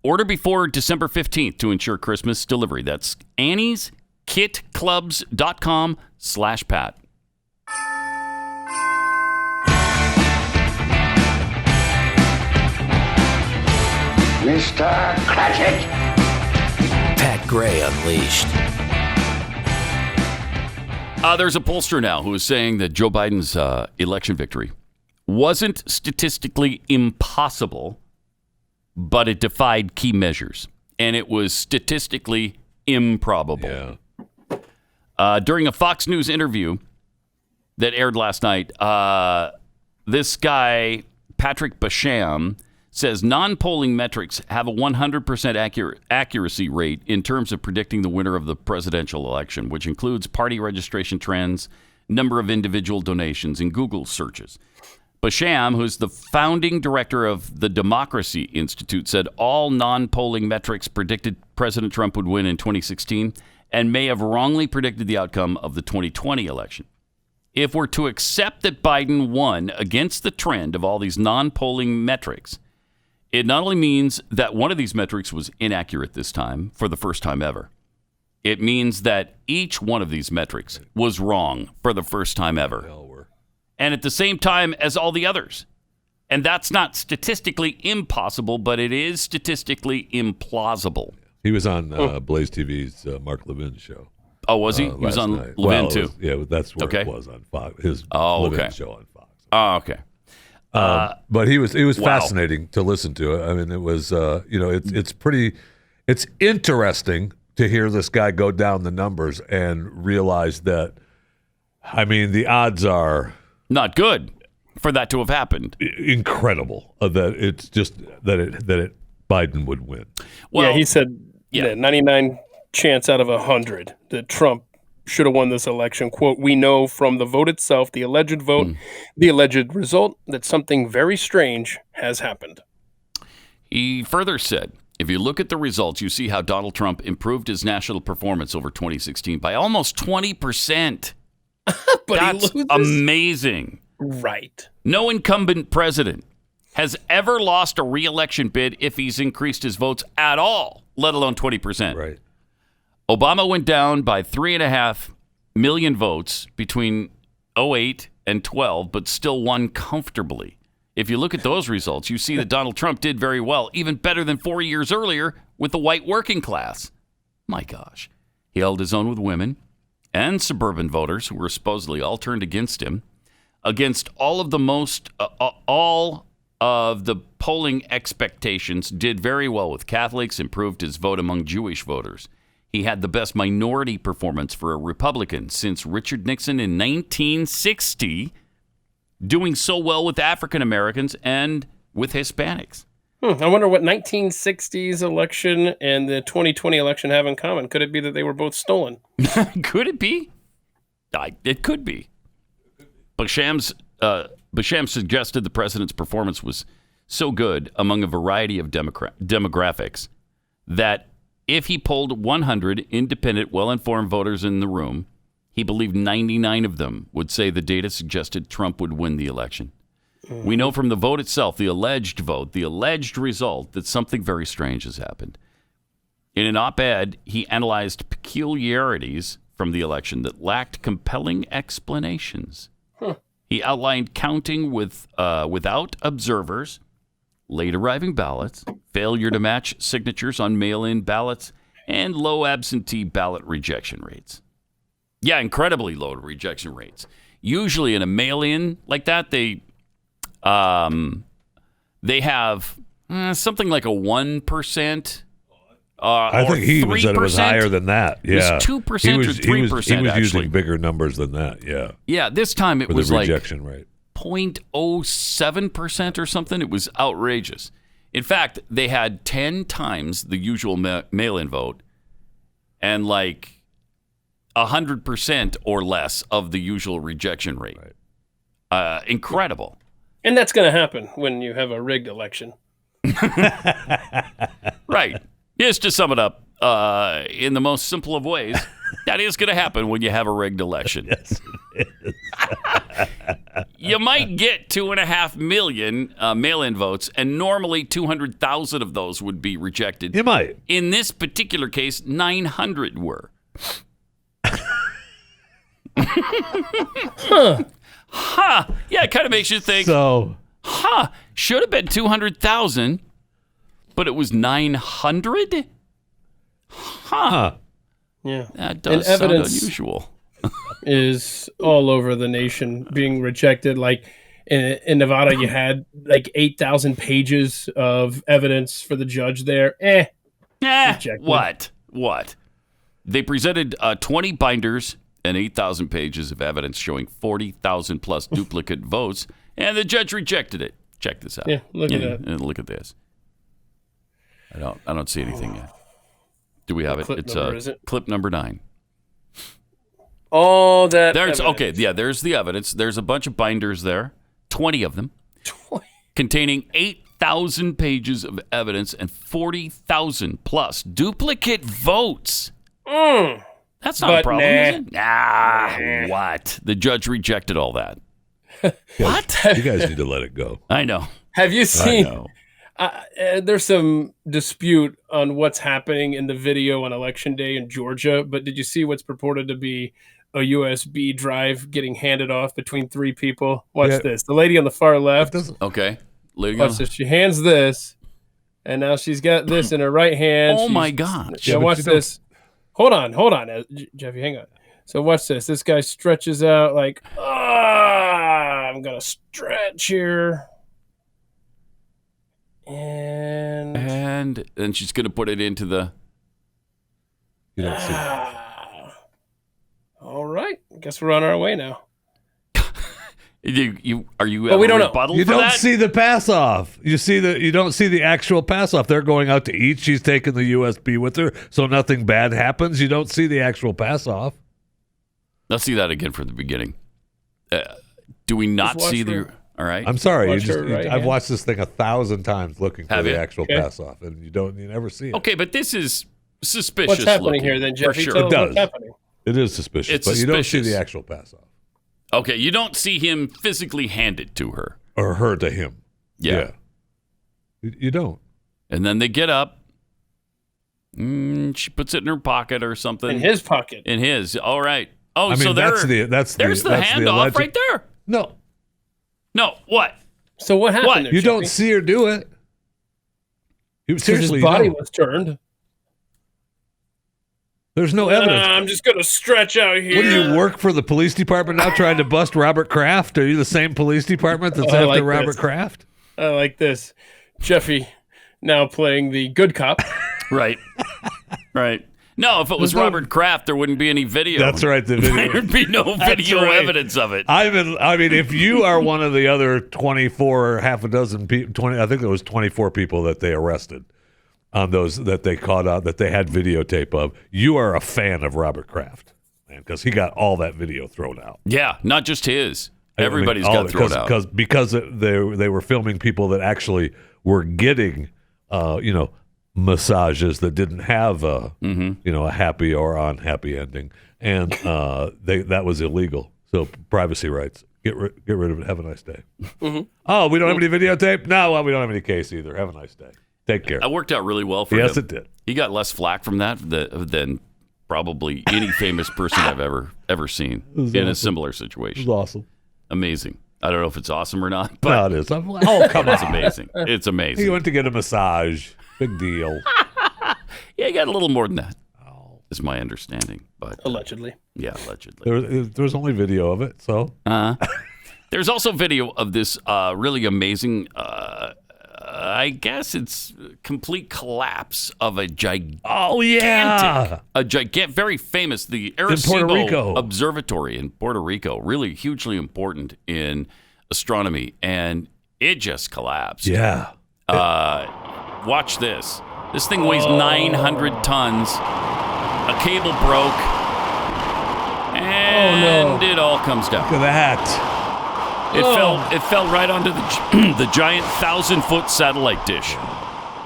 Order before December 15th to ensure Christmas delivery. That's annieskitclubs.com/Pat. Mr. Cratchit! Pat Gray Unleashed. There's a pollster now who is saying that Joe Biden's election victory wasn't statistically impossible, but it defied key measures, and it was statistically improbable. Yeah. During a Fox News interview that aired last night, this guy, Patrick Basham, says non-polling metrics have a 100% accuracy rate in terms of predicting the winner of the presidential election, which includes party registration trends, number of individual donations, and Google searches. Basham, who's the founding director of the Democracy Institute, said all non-polling metrics predicted President Trump would win in 2016 and may have wrongly predicted the outcome of the 2020 election. If we're to accept that Biden won against the trend of all these non-polling metrics, it not only means that one of these metrics was inaccurate this time for the first time ever, it means that each one of these metrics was wrong for the first time ever. And at the same time as all the others. And that's not statistically impossible, but it is statistically implausible. He was on Blaze TV's Mark Levin's show. Oh, was he? He was on night. Levin, too? That's where it was on Fox. His Levin show on Fox. Oh, okay. But it was fascinating to listen to. I mean, it was, it's interesting to hear this guy go down the numbers and realize that, I mean, the odds are not good for that to have happened. Incredible that it's just that Biden would win. Well, he said 99 chance out of 100 that Trump should have won this election. Quote, "We know from the vote itself, the alleged vote, the alleged result, that something very strange has happened." He further said, if you look at the results, you see how Donald Trump improved his national performance over 2016 by almost 20%. But that's amazing. Right. No incumbent president has ever lost a re-election bid if he's increased his votes at all, let alone 20%. Right. Obama went down by 3.5 million votes between 2008 and 12, but still won comfortably. If you look at those results, you see that Donald Trump did very well, even better than 4 years earlier with the white working class. My gosh. He held his own with women and suburban voters who were supposedly all turned against him, against all of the polling expectations, did very well with Catholics, improved his vote among Jewish voters. He had the best minority performance for a Republican since Richard Nixon in 1960, doing so well with African Americans and with Hispanics. I wonder what 1960s election and the 2020 election have in common. Could it be that they were both stolen? Could it be? It could be. Basham suggested the president's performance was so good among a variety of demographics that if he polled 100 independent, well-informed voters in the room, he believed 99 of them would say the data suggested Trump would win the election. We know from the vote itself, the alleged result, that something very strange has happened. In an op-ed, he analyzed peculiarities from the election that lacked compelling explanations. He outlined counting without observers, late arriving ballots, failure to match signatures on mail-in ballots, and low absentee ballot rejection rates. Yeah, incredibly low rejection rates. Usually in a mail-in like that, they have something like a 1%. I think he even said it was higher than that. Yeah, it was 2% or 3%. He was using bigger numbers than that. Yeah. Yeah, this time it was like rejection rate 0.07% or something. It was outrageous. In fact, they had 10 times the usual mail-in vote and like 100% or less of the usual rejection rate. Right. Incredible. And that's going to happen when you have a rigged election. Right. Just to sum it up, in the most simple of ways, that is going to happen when you have a rigged election. Yes, it is. You might get 2.5 million mail-in votes, and normally 200,000 of those would be rejected. You might. In this particular case, 900 were. Huh. Yeah, it kind of makes you think. So. Should have been 200,000. But it was 900? Huh. Yeah. That does sound unusual. Is all over the nation being rejected. Like in Nevada, you had like 8,000 pages of evidence for the judge there. What? They presented 20 binders and 8,000 pages of evidence showing 40,000 plus duplicate votes, and the judge rejected it. Check this out. Yeah, look at that. And look at this. I don't see anything yet. Do we have it? It's clip number 9. All that. There's okay. Yeah, there's the evidence. There's a bunch of binders there, 20 of them, containing 8,000 pages of evidence and 40,000 plus duplicate votes. That's not a problem, is it? What? The judge rejected all that. What? You guys need to let it go. I know. Have you seen? There's some dispute on what's happening in the video on Election Day in Georgia, but did you see what's purported to be a USB drive getting handed off between 3 people? Watch this. The lady on the far left. Okay. Watch this. She hands this, and now she's got this in her right hand. Oh, my God. Yeah, watch this. Hold on. Jeffy, hang on. So watch this. This guy stretches out like, I'm going to stretch here. And then she's going to put it into the. You don't see. All right, I guess we're on our way now. Are you? But we don't know. You don't see the pass off. You don't see the actual pass off. They're going out to eat. She's taking the USB with her, so nothing bad happens. You don't see the actual pass off. Let's see that again from the beginning. Do we not see the? All right. I'm sorry. I've watched this thing 1,000 times looking for the actual pass off, and you never see it. Okay, but this is suspicious. What's happening looking, here then, Jeffy? Sure. It does. What's happening? It is suspicious, but you don't see the actual pass off. Okay, you don't see him physically hand it to her. Or her to him. Yeah. You don't. And then they get up. She puts it in her pocket or something. In his pocket. In his. All right. Oh, I mean, so there's the handoff right there. No, what? So what happened? You don't see her do it. Seriously, his body was turned. There's no evidence. I'm just going to stretch out here. What do you work for the police department now trying to bust Robert Kraft? Are you the same police department that's after Robert Kraft? I like this. Jeffy now playing the good cop. Right. No, if it was Robert Kraft, there wouldn't be any video. That's right. The video. There'd be no video evidence of it. I mean, if you are one of the other 24 or half a dozen people, I think there was 24 people that they arrested on those that they caught out that they had videotape of. You are a fan of Robert Kraft, man, because he got all that video thrown out. Yeah, not just his. Everybody's got thrown out because they were filming people that actually were getting, massages that didn't have a happy or unhappy ending, and that was illegal. So privacy rights. Get rid of it. Have a nice day. Mm-hmm. Oh, we don't have any videotape? No, well, we don't have any case either. Have a nice day. Take care. It worked out really well for him. Yes, it did. He got less flack from that than probably any famous person I've ever seen in a similar situation. It was awesome. Amazing. I don't know if it's awesome or not, but no, it is. Oh, come on. It's amazing. It's amazing. He went to get a massage. Big deal. Yeah, he got a little more than that. Is my understanding, but allegedly. Yeah, allegedly. There was only video of it, so. There's also video of this really amazing. I guess it's complete collapse of a gigantic. Oh yeah, very famous, the Arecibo Observatory in Puerto Rico. Really hugely important in astronomy, and it just collapsed. Yeah. Watch this. This thing weighs 900 tons. A cable broke, and it all comes down. Look at that. It fell right onto the giant 1,000-foot satellite dish.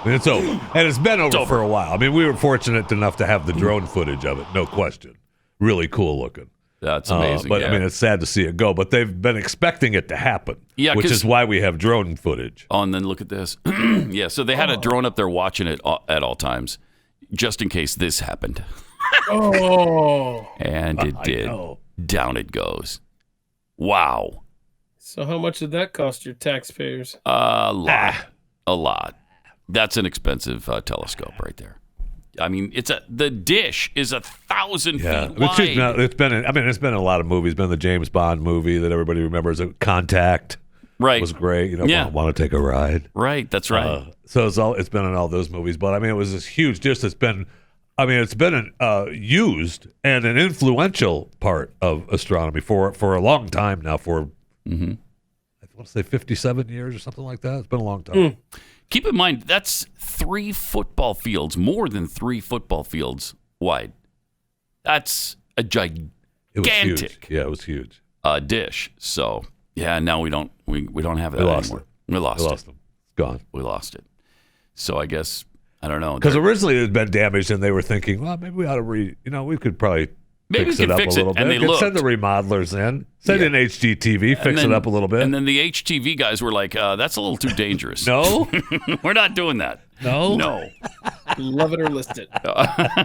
It's over, and it's been over for a while. I mean, we were fortunate enough to have the drone footage of it, no question. Really cool looking. That's amazing. But I mean, it's sad to see it go. But they've been expecting it to happen, which is why we have drone footage. Oh, and then look at this. Yeah, so they had a drone up there watching it at all times, just in case this happened. And it did. Down it goes. Wow. So how much did that cost your taxpayers? A lot. That's an expensive telescope right there. I mean, the dish is 1,000 feet wide. It's been in a lot of movies. It's been the James Bond movie that everybody remembers. Contact. Right. Was great. Want to take a ride. Right. That's right. So it's been in all those movies. But I mean, it was this huge. It's been used and an influential part of astronomy for a long time now. I want to say 57 years or something like that. It's been a long time. Keep in mind, that's 3 football fields, more than 3 football fields wide. That's a gigantic. It was huge. Yeah, it was huge. Dish. So now we don't have that anymore. We lost it. It's gone. We lost it. So I guess. I don't know. Because originally it had been damaged, and they were thinking, well, maybe we ought to we could probably fix it up a little bit. And they send the remodelers in. Send in HGTV, fix it up a little bit. And then the HTV guys were like, that's a little too dangerous. No? We're not doing that. No? Love it or list it.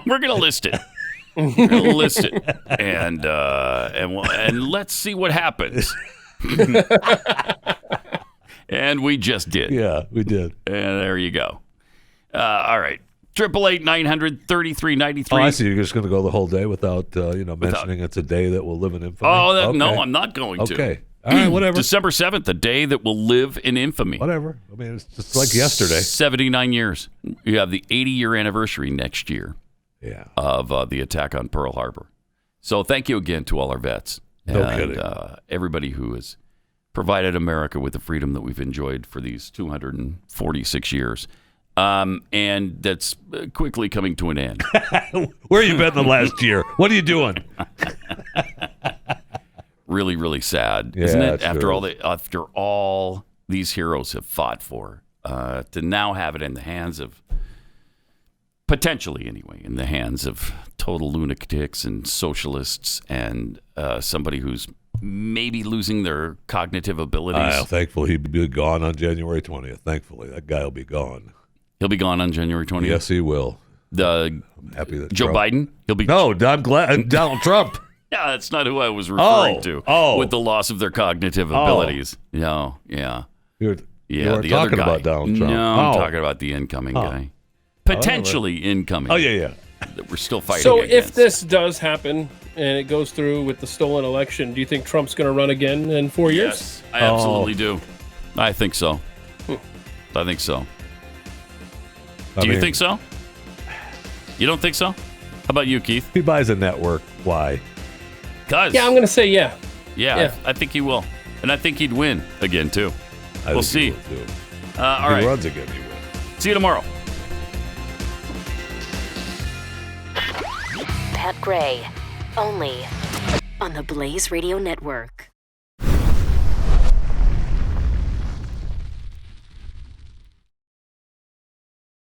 We're going to list it. We're going to list it. And let's see what happens. And we just did. Yeah, we did. And there you go. All right. 888-900-3393. Oh, I see. You're just going to go the whole day without mentioning it's a day that will live in infamy. Oh, no, I'm not going to. Okay. All right, whatever. December 7th, a day that will live in infamy. Whatever. I mean, it's just like yesterday. 79 years. You have the 80-year anniversary next year of the attack on Pearl Harbor. So thank you again to all our vets. No kidding. Everybody who has provided America with the freedom that we've enjoyed for these 246 years. And that's quickly coming to an end. Where you been the last year? What are you doing? Really, really sad, Yeah, isn't it? sure After all these heroes have fought for, to now have it in the hands of, potentially anyway, in the hands of total lunatics and socialists and somebody who's maybe losing their cognitive abilities. Thankfully, he'll be gone on January 20th. Thankfully, that guy will be gone. He'll be gone on January 20th? Yes, he will. I'm happy that Joe Biden? He'll be. No, I'm glad. Donald Trump. Yeah, that's not who I was referring to. With the loss of their cognitive abilities. No, yeah. You were the talking other guy. about Donald Trump. No, I'm talking about the incoming guy. Potentially incoming. Oh, yeah. That we're still fighting So against. if this does happen and it goes through with the stolen election, do you think Trump's going to run again in 4 years? Yes, I absolutely do. I think so. I think so. Do you think so? You don't think so? How about you, Keith? If he buys a network, why? Because. Yeah, I'm going to say yeah. Yeah, I think he will. And I think he'd win again, too. We'll see. All right. If he runs again, he will. See you tomorrow. Pat Gray, only on the Blaze Radio Network.